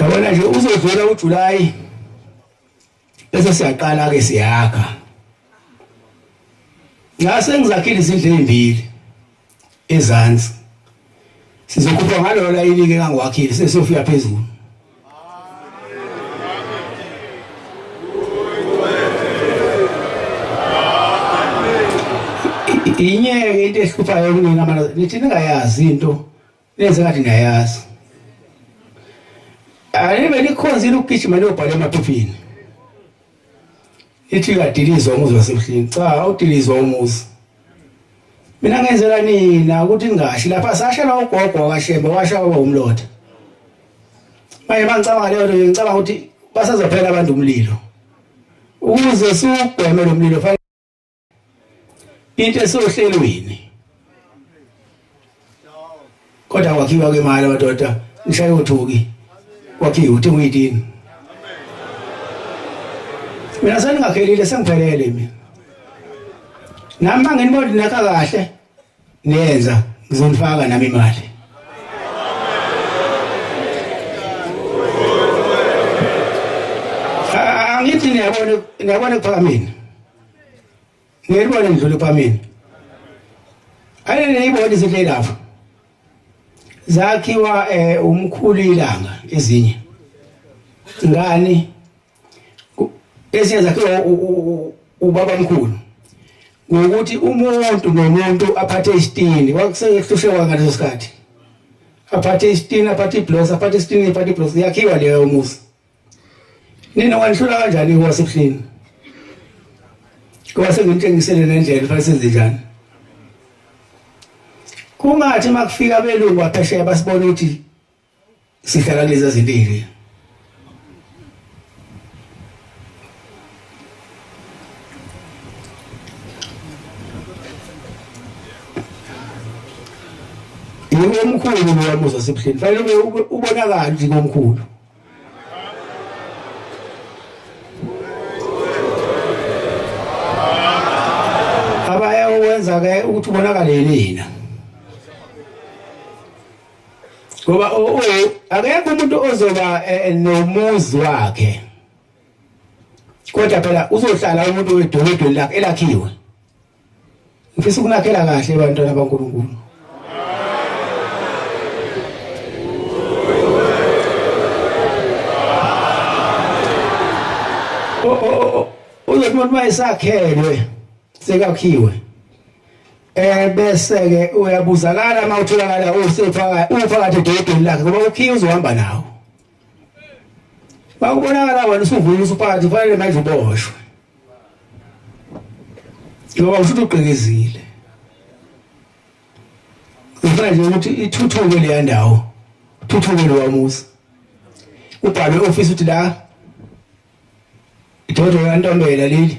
[SPEAKER 1] yabona nje uzodlula uJulayi bese siyaqala-ke siyakha ngase ngizakhile izindlu ey'mbili ezansi sizokhupha ngalo layini-ke engangiwakhile sesiyofika phezulu inyeke into ehluphayo kunina nithi ningayazi into nenze ngathi niyayazi anibe nikhonzile ukugijima niyobhala emaphepheni ithi uyadilizwa umuzi wasebuhleni cha awudilizwa umuzi mina ngenzela nina ukuthi ningashi lapha sashela ugogo wakashemba washa kwaba umlotha manje mangicabanga leyo nto ngicabanga ukuthi basazophela abantu umlilo ukuze siwugweme lo mlilo fanele into esohlelweni kodwa kwakhiwa kwemali amadoda ngishaye uthuki kwakhiwe uthi uyidini mina seningakhelile sengiphelele mina nami manginibona nakha kahle nenza ngizonifaka nami imali angithi niyabona kuphamini ngiyibona ndlule kuphamini ayene niyibona izinto lapha zakhiwa umkhulu ilanga ezinye ngani ezinye zakhiwa ubaba mkhulu ngokuthi umuntu nomuntu aphathe isitini wakusekuhlushekwa ngaleso sikhathi aphathe isitini aphathe ibloss aphathe isitini aphathe ibloss yakhiwa leyo muzi nina wanihlula kanjani kwasebuhlini ngoba sengimtshengisele nendlela fanele senze njani kungathi makufika belungu aphesheya basibona ukuthi sihlala lezi zinto ezile umkhulu wamuza sebuhlini fanele ubonakala nje ngomkhulu abaya wenza ke ukuthi ubonakale yena ngoba akekho umuntu ozoba nomuzi wakhe kodwa phela uzohlala umuntu wedolobheni lakhe elakhiwe ngifisa ukunakhela kahle abantwana baNkulunkulu uzothi umuntu mayisakhelwe sekakhiwe bese ke uyabuzakala mawutholakala uphakathi edolobheni lakhe ngoba ukhiye uzohamba nawo bakubonakala wena usuvula usuphakathi fanele manje uboshwe ngoba usho uqekezile kufanele nje ukuthi ithuthuke le ndawo thuthuke lo wamuzi ubhalwe office uthi la idodo yantombela leli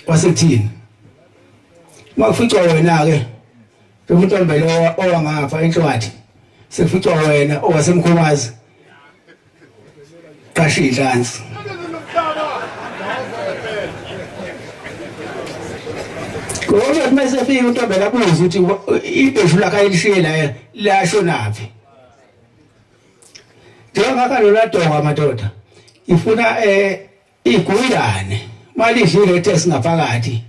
[SPEAKER 1] wasekuthini makuficwa wena ke umuntombela owangapha enhlwathi sekuficwa wena owasemkhomazi qasha inhlanzi ngoba mase fika untombela abuza ukuthi ibheshu lakhe elishiye la lasho naphi njengoba lona donga madoda ifuna iguyane mali idlile ethe singaphakathi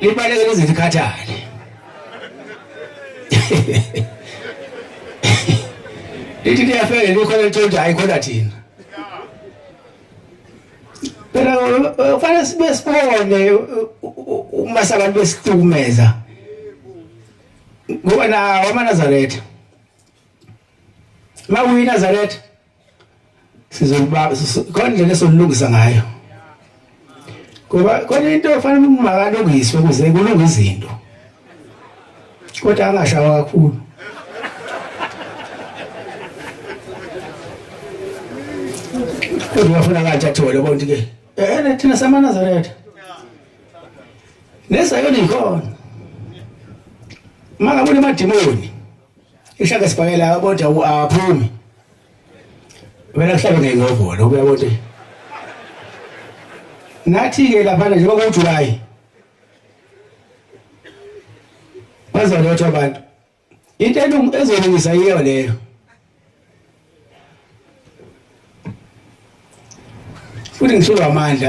[SPEAKER 1] libaleke lizikhathale lithi liyafela likhona lithola ayikhona thina phela kufanele sibe sibone uma sabantu besihlukumeza ngoba nawo amaNazaretha mawuyiNazaretha sizoba khona indlela esolungisa ngayo ngoba khona into efanele umuntu makalungiswe ukuze kulunge izinto kodwa angashawa kakhulu kodwa uyafuna kanti athole bonke ke thina samaNazaretha nesayona ikhona mangabona emadimoni ishaka sibhakela abonke aphumi wena kuhlabe ngenovolo uyabona nathi ke lapha nje bakuJulayi bazalotha abantu into ezolungisa yiyo leyo futhi ngisho amandla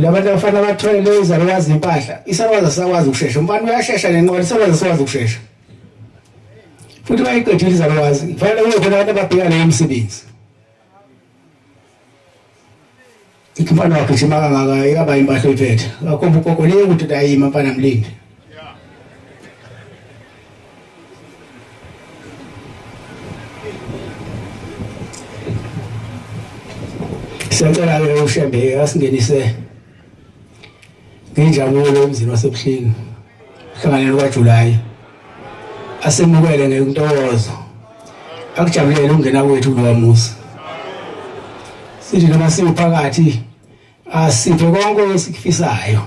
[SPEAKER 1] labantu abafana bathwele izalwazi impahla isakwazi sakwazi ukushesha umfana uyashesha nenqola isakwazi sakwazi ukushesha futhi bayiqedile izalwazi kufanele kube khona abantu ababhekana nomsebenzi ikufana wakugijima kangaka yaba impahla iphethe akomba ugogo leyo ukuthi ayima mfana mlindi siyacela ke ushembe asingenise ngenjabulo emzini wasebuhlini hlanganele kwaJulayi asemukele ngentokozo akujabulele ukungena kwethu kulwamuzi sithi noma siphakathi asiphe konke esikufisayo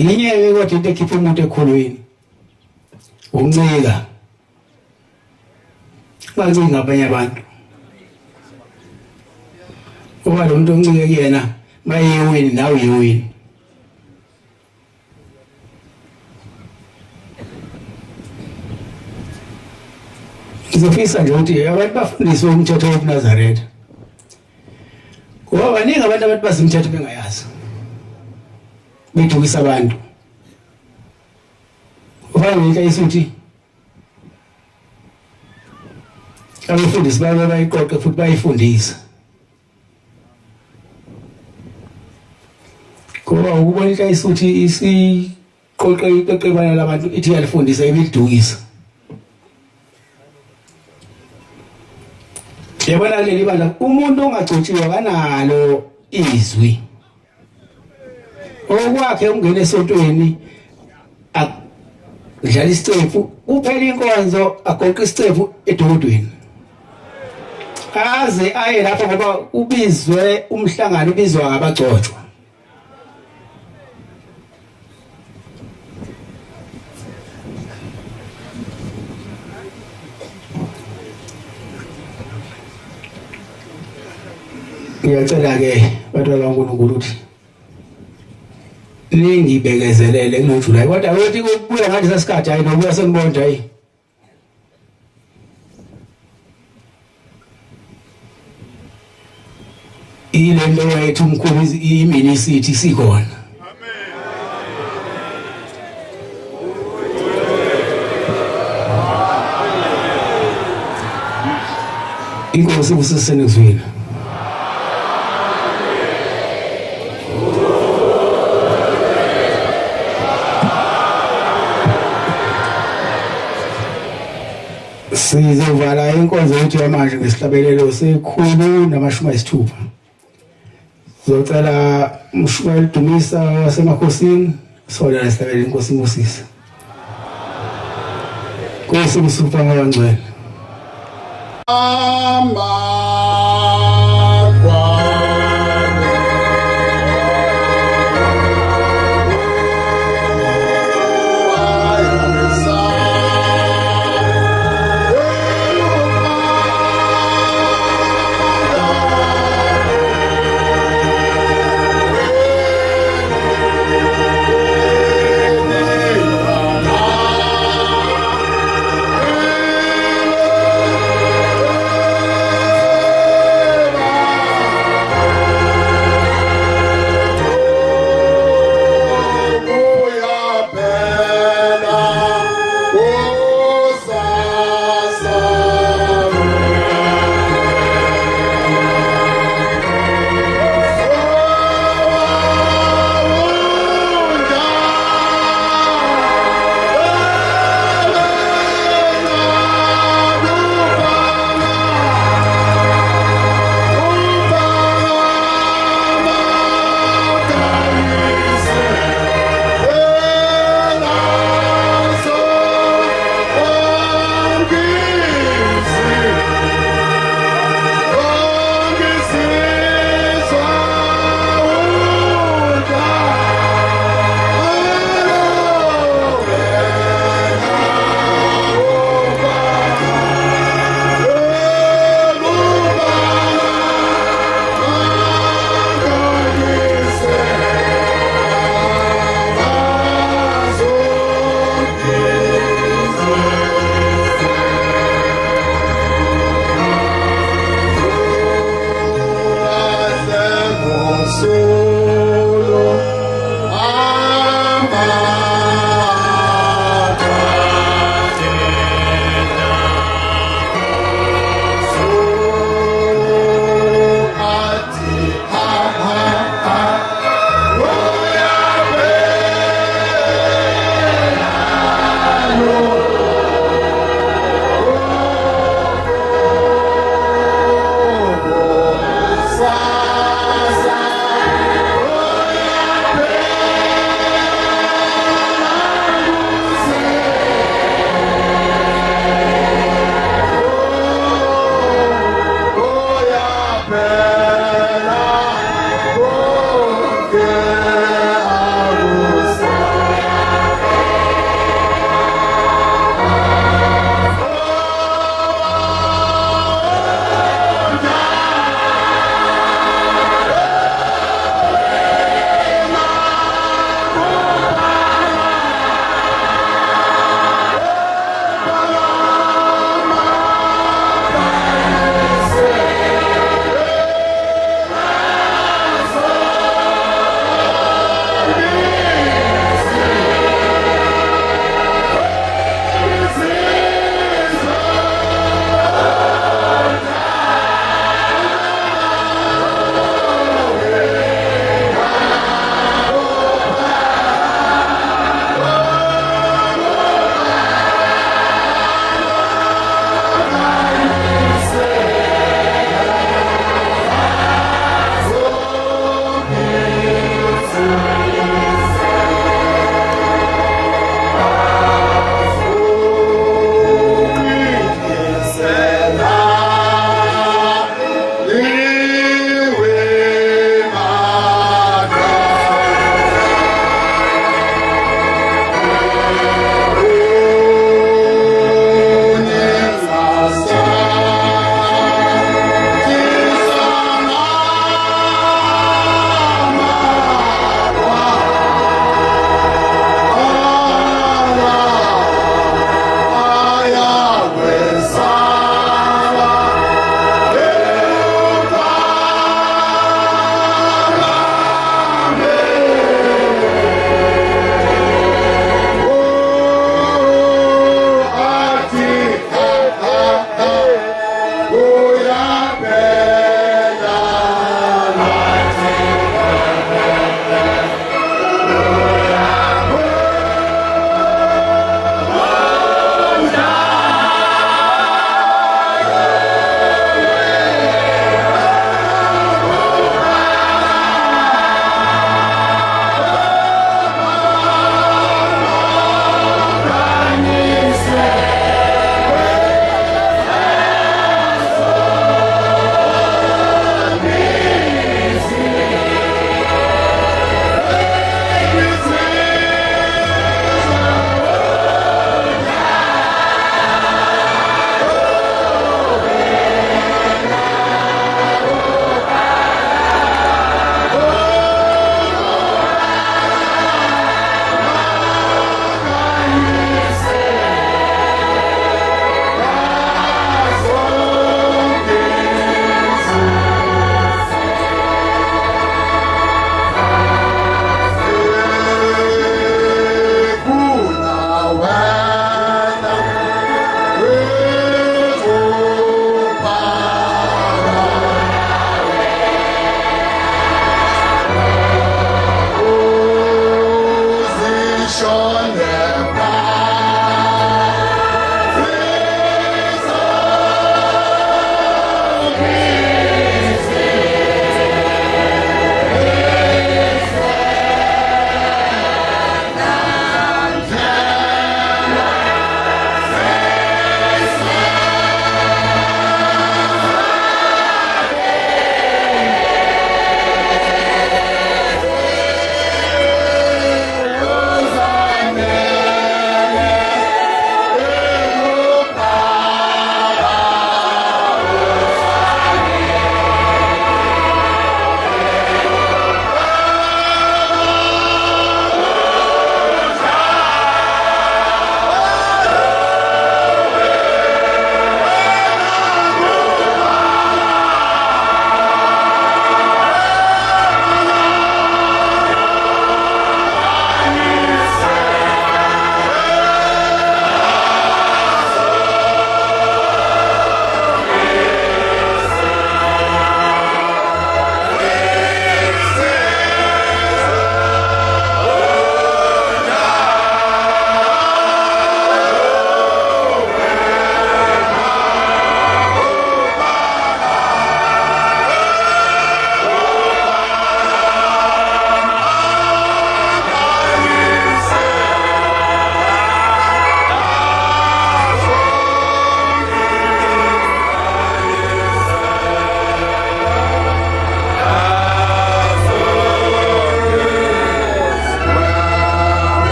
[SPEAKER 1] Inyeke kodwa into ekhipha umuntu ekholweni. Uncika. Unganciki ngabanye abantu. Uma lo muntu oncike kuyena mayewini nawe yewini. Ngizofisa nje ukuthi abantu bafundiswe umthetho wokuNazaretha. Ngoba baningi abantu basimthetho bengayazi. Bedukisa abantu. Ufana nento ukuthi abafundisi bayiqoqe futhi bayifundisa. Ngoba ukubona into ayisuthi isiqoqe iqeqebana labantu ithi yalifundisa ibidukisa. Yabona leli bala umuntu ongagcotshiwe kanalo izwi. Okwakhe ungene esontweni akudlala isicefu uphela inkonzo agoqa isicefu edokodweni. Aze aye lapho ngoba ubizwe umhlangano ubizwa abagcotshwa. Ngiyacela ke bathola uNkulunkulu ukuthi ningibekezelele kuloJulayi kodwa ukuthi kubuya ngathi sasikhathi hayi nobuya sengibonda hayi ilento yethu umkhulu iminisity sikhona. Amen. Inkosi busesenezwini. Sizovala inkonzo yethu yamanje ngesihlabelelo sekhulu nama-60. Sizocela umshumeli Dumisa wasemakhosini sola isihlabelelo Inkosi Mosisi. Nkosi kusupha ngabangcwele.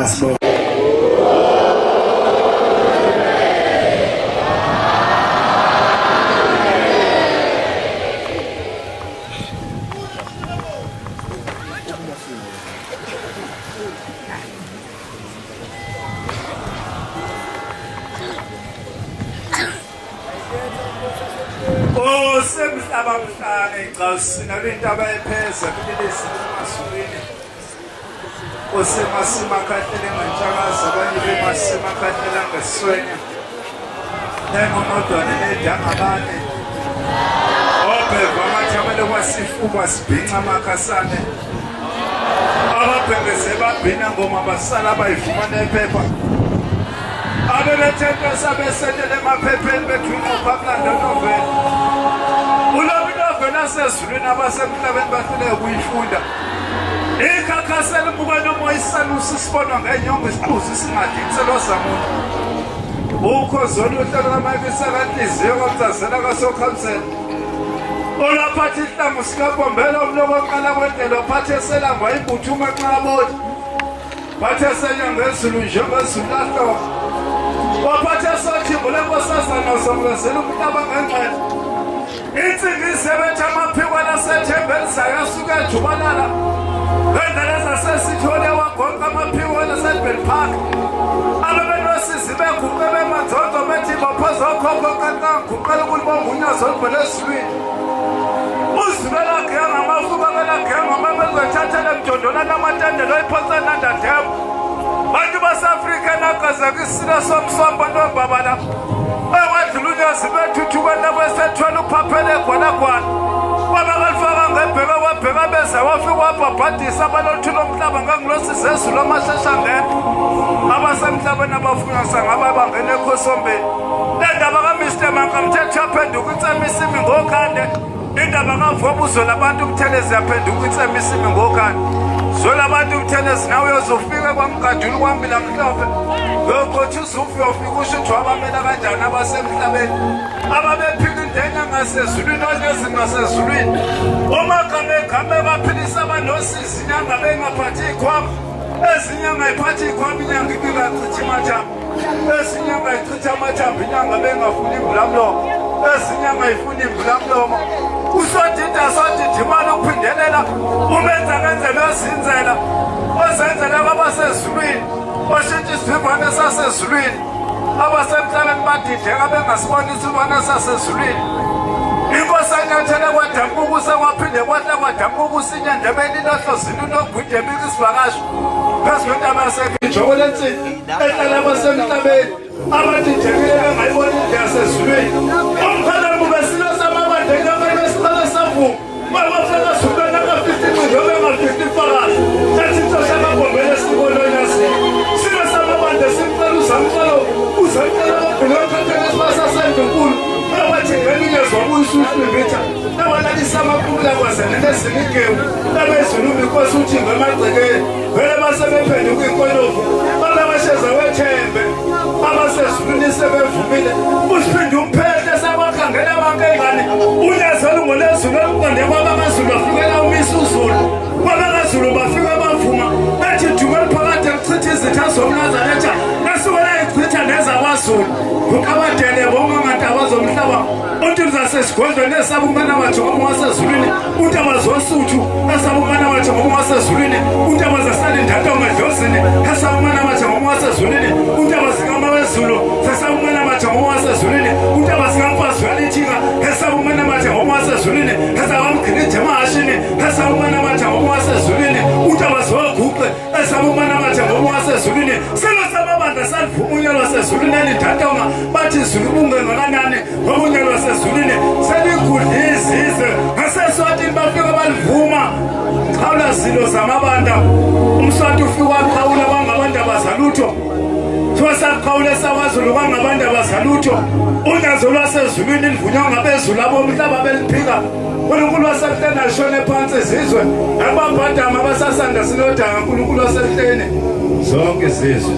[SPEAKER 1] Asibonge.
[SPEAKER 4] Semhlaba mhlane icasina lento abayipheza kulesi emazulwini. Osemasima khahlele ngantshakaza abanye bemasima khahlele ngeswenya. Nengonodwane nedangabane. Obheva amathamele kwasifuba sibhinca amakhasane. Ababhengeze babhina ngoma basala bayifumana ephepha. Abebethempe sabesetele emaphepheni bethwinqa uPhakulanda novela. Ulovela sezulwini abasemhlabeni bahlele ukuyifunda. Ikhakhasela umbukweni omoyisalusi sibonwa ngenyongo isiphuzi singadingiselo zamuntu. Ukhozolo uhlelo lwamayibisa kanhliziyo komzazela kasokhamsela. Olaphatha ihlangu sikabombela umloko oqala kwendlela ophathe selangwa imbuthume nxaboti. Bathe senyangezulu njengezulu lahlobo. Waphathe sothimbo lenkosazana uzomlezela umhlaba ngengxele. Insimbi isebetha amaphiko lasethembe elizayo asuke ejubalala. Ngendlela zasesithole wagonqa amaphiko laseBell Park. Abebenosizi beguqe bemanzonzo bethi baphoza okhokho kantanguqela ukulibonga Unyazi Lwezulu Nesilo. Uzulu lakhe ngamafuba lakhe ngamabezethathele emjondona namatendelo iphosa nandadebo. Bantu base-Afrika nakazakisila somsombo nobabala. Ewadlula Unyazi bethuthuka nabesethwele uphaphele egwalagwala. Wabakalifaka ngebheka wabheka beza wafika wabhabhadisa abalothulo omhlaba ngangilosize ezulu amashesha ngena. Abasemhlabeni abafunyasa ngaba bangena ekhosombeni. Lendaba kaMr Mankamthetho yaphenduka insemisimi ngokhande. Indaba kaVobuzo labantu ukuthelezi yaphenduka insemisimi ngokhande. Zola abantu ukuthelezi nawe uyozofika kwamgadulu kwambila mhlophe. Ngokuthi uzufika ufika usho ukuthi wabamela kanjani abasemhlabeni. Ababephika indenya ngasezulwini onezi ngasezulwini. Omagame baphilisa abanosizi inyanga bengaphathi ikhwama. Ezinye ngayiphathi ikhwama inyanga ibika chithi amathamba. Ezinye ngayichitha amathamba inyanga bengafuni imvulamlomo. Ezinye ngayifuni imvulamlomo. Usodida sodida imali ukuphindelela umenza ngendlela ozinzela ozenzela kwabasezulwini oshintsha isivimbane sasezulwini abasemhlabeni badideka bengasiboni isivana sasezulwini. Inkosi anyathele kwadambuka usewaphinde kwahla kwadambuka usinyendebeni lahlozini unogwide bika isivakasho phezu kwentaba yasekinjoko lensimbi ehlala abasemhlabeni abadidekile bengayiboni into yasezulwini. Umkhalamu besilo samabandela Mabafaka sukana ka 50 njobe ma 50 Tatito sama bombele sibolo nyasi. Sina sama bande simfalo samfalo. Usakala kulonka telespasa sendunkulu. Abathi ngeninyezwa kuyisusu lebetha. Nabalali sama kumla kwasenene sinikewu. Nabezulu Inkosi uthi ngamagcekeni. Vele basebephenduka inkolovu. Balabasheza wethembe. Abasezulwini sebevumile. Usiphinde umphethe sabakhangela bankengane. Unyazi Lwezulu ngone kwabazulu bafikela umisuzulu. Kwabazulu bafika bavuma. Bathi dumela phakathi ekuchitha izitha zomnazaretha. Nasukela ichitha nezakwaZulu. Ukabadele bonke ngantaba zomhlaba. Uthi zasesigodlweni esabumana bathu ngomwasezulwini. Utaba zosuthu esabumana bathu ngomwasezulwini. Utaba zasali ndatha ngadlozini esabumana bathu ngomwasezulwini. Utaba zikaMawezulu sesabumana bathu ngomwasezulwini. Utaba zikaMfazwelithika esabumana bathu ngomwasezulwini. Esabamkhilije emahashini esabumana bathu ngomwasezulwini. Utaba zoguqe esabumana bathu ngomwasezulwini. Selo samabandla salivuma Lwezulu Elinda bathi izulu bungengakanani ngomunye Lwezulu seligudliza izwe ngaseswatini bafika balivuma qhawula zilo zamabanda umswati ufika waqhawula bangabantu abazalutho Sosaqhawule sawaZulu bangabantu abazalutho Unyazi Lwezulu livunywa ngabezulu abomhlaba beliphika uNkulunkulu wasehleni ashone phansi izizwe ababhadama abasasanda sinodanga uNkulunkulu wasehleni zonke izizwe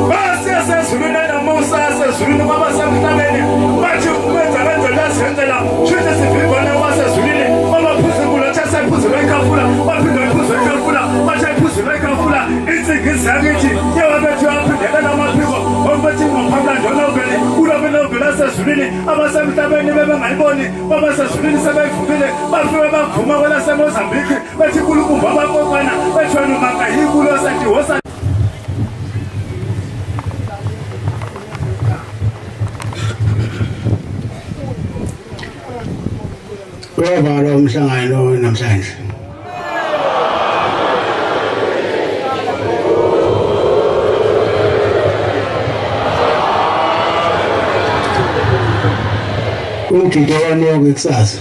[SPEAKER 4] basesezulwini namusa sezulwini kwabasemhlabeni bathi ukwenza kanjalo senzela shithe sivimbane kwasezulwini abaphuza kulo thasephuza lekhafula baphinde iphuza lekhafula bathi iphuza lekhafula ngizakithi yabethu yaphindela namaphiko ombethi ngomphambla ndonoveli kulabe novela sezulwini abasemhlabeni bebengayiboni babasezulwini sebeyivukile bafike bavuma kwelaseMozambique bethi kulukumba abakokwana bethwena makahikulo sadiwosa
[SPEAKER 1] Uyavala umhlangano namhlanje. Umgidi wanoko kusasa.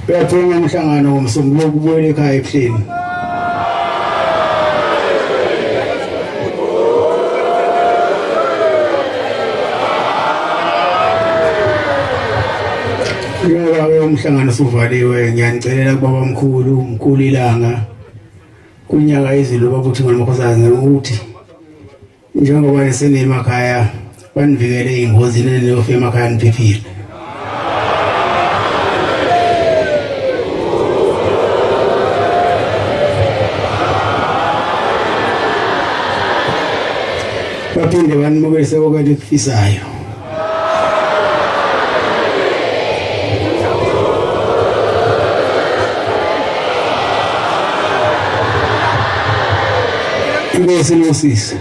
[SPEAKER 1] Uyaphuma umhlangano ngomsombuluko kubuyela ekhaya ebuhleni. Njengoba umhlangano suvaliwe ngiyanicelela kubabamkhulu umkhulu ilanga kunyaka izilo babuthi ngamakhosana ukuthi njengoba lesenemakhaya banivikele ingozini leyofe emakhaya niphephile. Baphinde banimukise okade kufisayo. Inkosi nosisi.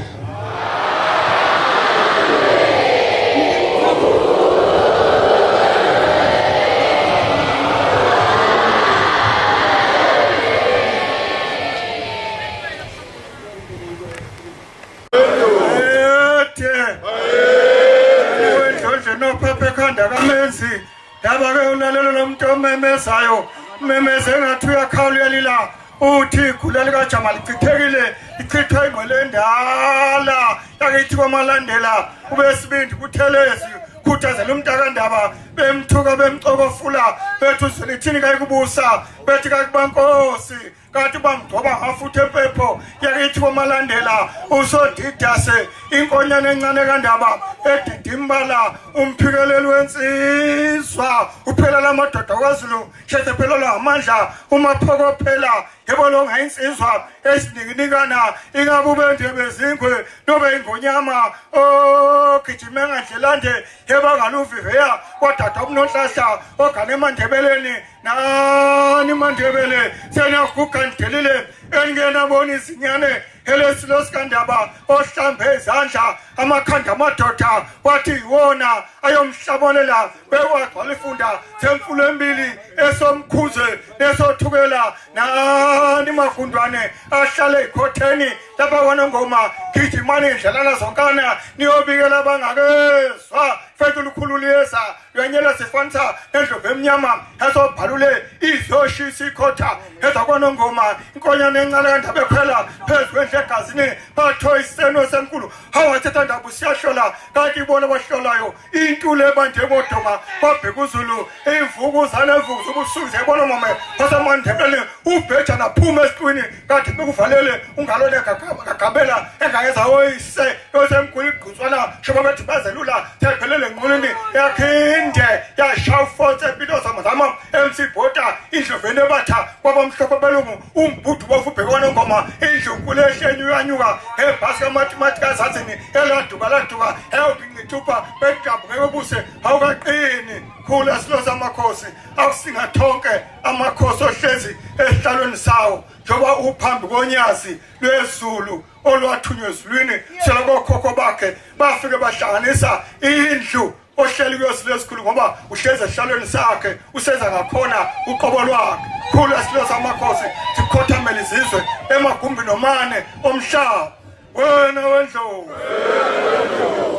[SPEAKER 4] No papa khanda kamenzi yaba ke ulalelo lomuntu omemezayo memeze ngathi uyakhawulela uthi igula lika Jamal lichithekile ichithwe ingqele endala yakithi kwamalandela ubesibindi kuthelezi kuthazela umntakandaba bemthuka bemcokofula bethu silithini kayikubusa bethi kakubankosi kanti bamgcoba ngafuthe empepho yakithi kwamalandela usodidase inkonyane encane kandaba edidimbala umphikeleli wensizwa uphela lamadoda kwaZulu shete phelelwa ngamandla umaphokopela yebo lo ngayinsizwa esinikinikana ingabe ubendebe zingwe nobe ingonyama ogijime ngandlelande yeba ngaluviveya kodwa umnonhlahla ogane emandebeleni nani mandebele senakukandelile engena boni izinyane elesilo sikandaba ohlambe izandla amakhanda amadoda wathi iwona ayomhlabolela bewagcwalifunda semfulo embili esomkhuze nesothukela nani magundwane ahlale ikhotheni lapha kwana ngoma gijimani indlela zonkana niyobikela abangakezwa fethu lukhululiyeza yanyela sifanisa endlovu emnyama yasobhalule izoshisa ikhotha ezakwana ngoma inkonyane encane kandabe khwela phezu kwendle egazini batho iseno senkulu hawathetha ndaba siyahlola kanti ibona abahlolayo intule ebanje bodonga babheka uZulu imvukuzane evukuza ubusuku ziyabona mama kwasamandebele ubheja naphuma esiqwini kanti bekuvalele ungalone gagabela engayeza oyise yosemkhulu igquzwana shoba bethi bazelula thephelele ngqolweni yakhinde yashawufotse impilo zamazama MC Bota indlovene batha kwabamhlophe belungu umbhudu bafubhekwana ngoma indlunkulu ehleni uyanyuka ebhasi kamathematika zazini eladuka eyobingithupa bedabu ngebuse awukaqini khula silo samakhosi akusinga thonke amakhosi ohlezi esihlalweni sawo njoba uphambi konyazi lwezulu olwathunywa ezulwini selakokhokho bakhe bafike bahlanganisa indlu ohleli kuyosilo esikhulu ngoba uhlezi esihlalweni sakhe useza ngakhona uqobo lwakhe khula silo samakhosi sikhothamela izizwe emagumbi nomane omhlaba wena wendlovu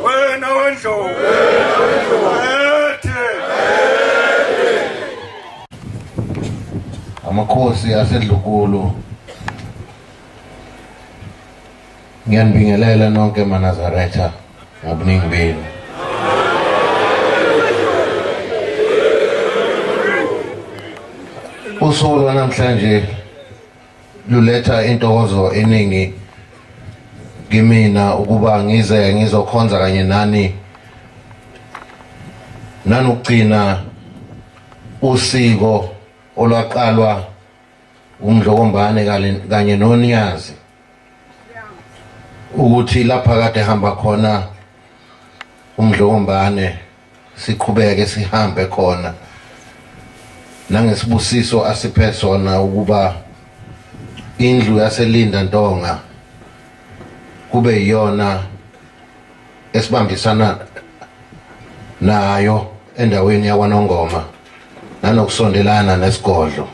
[SPEAKER 4] wena wendlovu
[SPEAKER 5] amakhosi asedlukulu ngiyanibingelela nonke manazaretha ngobuningi benu. Usuku namhlanje luletha intokozo eningi kimina ukuba ngize ngizokhonza kanye nani nanugcina usiko olwaqalwa umdlokombane kanye noNyazi ukuthi lapha kade hamba khona umdlokombane siqhubeke sihambe khona nangesibusiso asiphe sona ukuba indlu yaseLinda Ntonga kube yiyona esibambisana nayo endaweni yakwaNongoma nanokusondelana nesigodlo.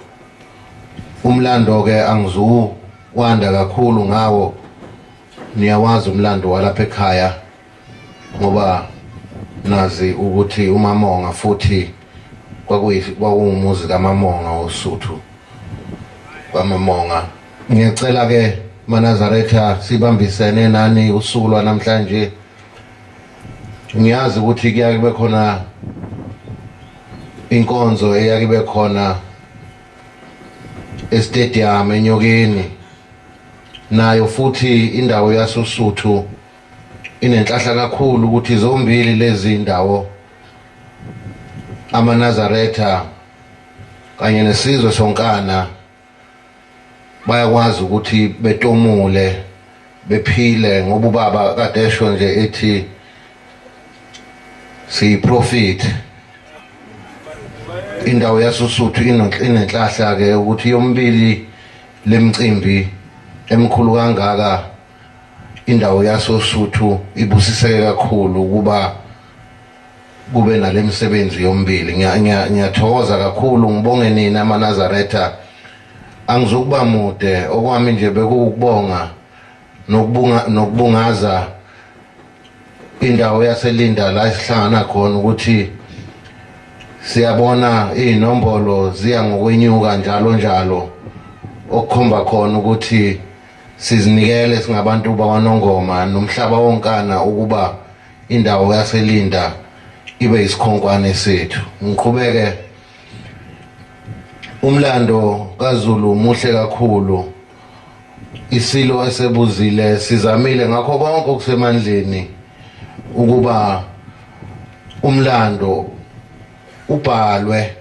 [SPEAKER 5] Umlando ke angizuwanda kakhulu ngawo, niyawazi umlando walapha ekhaya ngoba nazi ukuthi uMamonga futhi kwakuwumuzi kaMamonga oSuthu kwaMamonga. Ngiyacela ke Manazaretha sibambisene nani usuku lwanamhlanje. Ngiyazi ukuthi kuyake kube khona inkonzo eyake kube khona estadium eNyokeni, nayo futhi indawo yasoSuthu inenhlahla kakhulu ukuthi zombili lezi ndawo amaNazaretha kanye nesizwe sonkana bayakwazi ukuthi betomule bephile ngoba ubaba kade esho nje ethi siyiprofit. Indawo yasoSuthu inenhlahla ke ukuthi yombili lemicimbi emkhulu kangaka indawo yasoSuthu ibusiseke kakhulu kuba kube nalemisebenzi yombili. Ngiyathokoza kakhulu, ngibonge nina amaNazaretha. Angizokuba mude, okwami nje bekukubonga nokubungaza indawo yaseLinda la isihlangana khona ukuthi siyabona inombolo ziya ngokwenyuka njalo okukhomba khona ukuthi sizinikele singabantu bakwaNongoma nomhlaba wonkana ukuba indawo yaseLinda ibe isikhonkwane sethu. Ngiqhubeke, umlando kaZulu muhle kakhulu, isilo esebuzile, sizamile ngakho konke okusemandleni ukuba umlando ubhalwe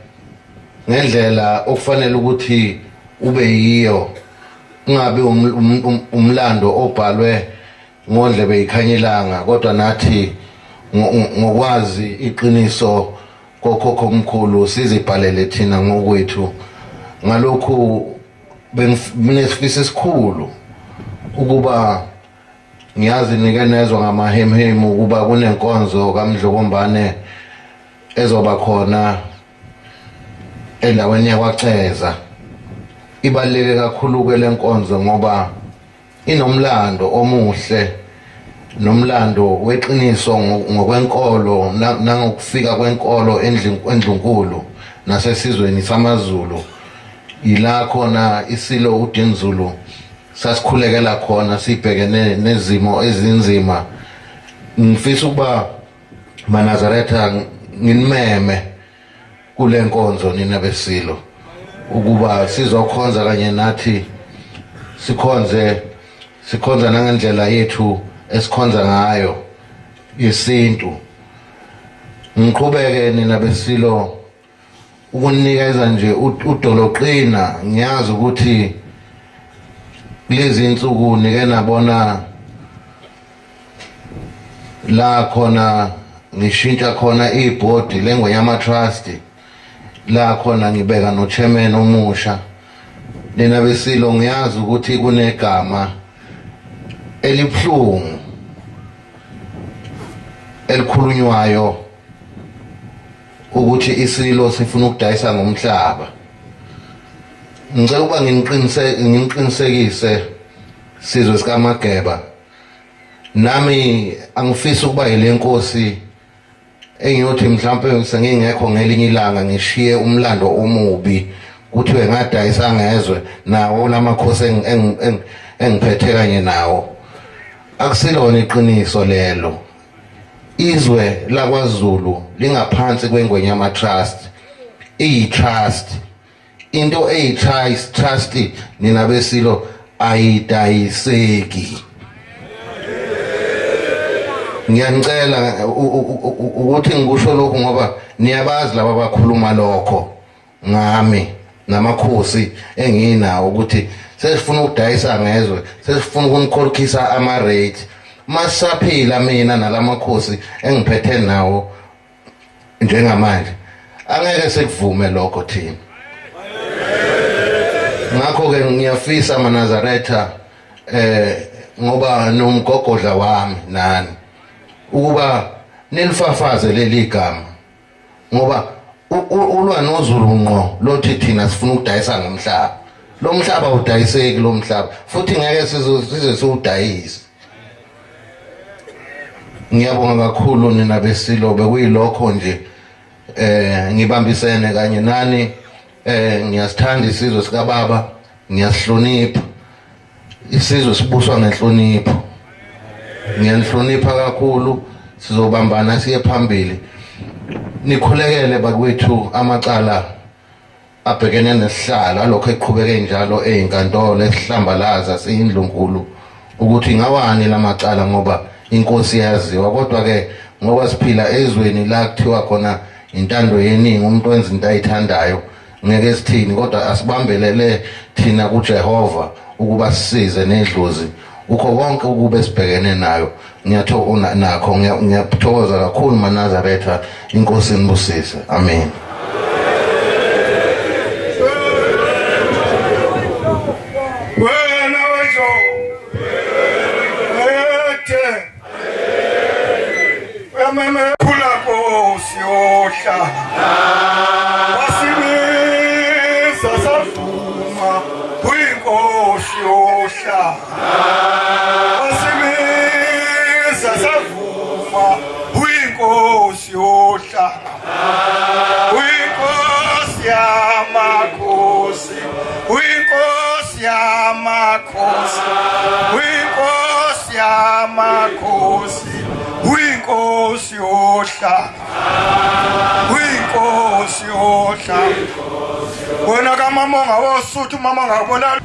[SPEAKER 5] ngendlela okufanele ukuthi ube yiyo, ungabe umlando obhalwe ngodlebe yikhanyelanga, kodwa nathi ngokwazi iqiniso kokhokho omkhulu sizibhalele thina ngokwethu. Ngalokhu benesifiso esikhulu ukuba ngiyazi nikenezwa ngamahemhemu ukuba kunenkonzo kaMdlokombane ezoba khona endaweni yakwaCeza. Ibaluleke kakhulu ke lenkonzo ngoba inomlando omuhle, nomlando weqiniso ngokwenkolo nangokufika kwenkolo endlunkulu nasesizweni samaZulu. Ila khona isilo uDinzulu sasikhulekela khona sibhekene nezimo ezinzima. Ngifisa ukuba maNazaretha nginimeme kule nkonzo nina besilo ukuba sizokhonza kanye nathi, sikhonza nangendlela yethu esikhonza ngayo yesintu. Ngiqhubeke nina besilo ukunikeza nje udoloqina. Ngiyazi ukuthi lezi insuku nike nabona la khona ngishintsha khona ibhodi lengweyama trust, la khona ngibeka no chairman omusha. Nina besilo ngiyazi ukuthi kunegama elibhlungu elikhulunywayo ukuthi isilo sifuna ukudayisa ngomhlaba. Ngicela ukuba nginiqinisekise sizwe sikaMageba, nami angifisi ukuba yile nkosi engiyothi mhlawumbe sengingekho ngelinye ilanga ngishiye umlando omubi kuthiwe ngadayisa ngezwe nawo lamakhosi engiphethe kanye nawo. Akusilona iqiniso lelo. Izwe lakwaZulu lingaphansi kwengwenyama trust, iyi-trust. Into eyi-trust nina besilo ayidayiseki. Ngiyanicela ukuthi ngikusho lokhu ngoba niyabazi laba abakhuluma lokho ngami namakhosi enginawo ukuthi sesifuna ukudayisa ngezwe, sesifuna ukunikhokhisa ama-rate. Masaphila mina nalamakhosi engiphethe nawo njengamanje, angeke sikuvume lokho thina. Ngakho-ke ngiyafisa manazaretha ngoba nomgogodla wami nani ukuba nilifafaze leli gama, ngoba ulwa noZulu ngqo lothi thina sifuna ukudayisa ngomhlaba. Lo mhlaba udayiseki lo mhlaba, futhi ngeke size siwudayise. Ngiyabonga kakhulu nina besilo, bekuyilokho nje ngibambisene kanye nani. Ngiyasithanda isizwe sikababa, ngiyasihlonipha isizwe sibuswa ngenhlonipho. Ngiyanihlonipha kakhulu, sizobambana siye phambili. Nikhulekele bakwethu amacala abhekene nesihlalo alokho eqhubeke njalo ezinkantolo esihlambalaza siyindlunkulu ukuthi ngawani lamacala ngoba inkosi yaziwa. Kodwa ke ngoba siphila ezweni la kuthiwa khona intando yeningi, umuntu wenza into ayithandayo, ngeke sithini kodwa asibambelele thina kuJehova ukuba sisize nedlozi ukho konke ukube sibhekene nayo. Ngiyathokoza kakhulu manazaretha, inkosi nibusise. Amen.
[SPEAKER 4] Wena wethu wememe phula Nkosi ohla wasimiza savuma uyinkosi ohla wasimiza savuma uyinkosi ohla uyinkosi yamakhosi uyinkosi yamakhosi uyinkosi yamakhosi uyinkosi ohla uyinkosi ohla wena kamama ongawosuthu mama ngabona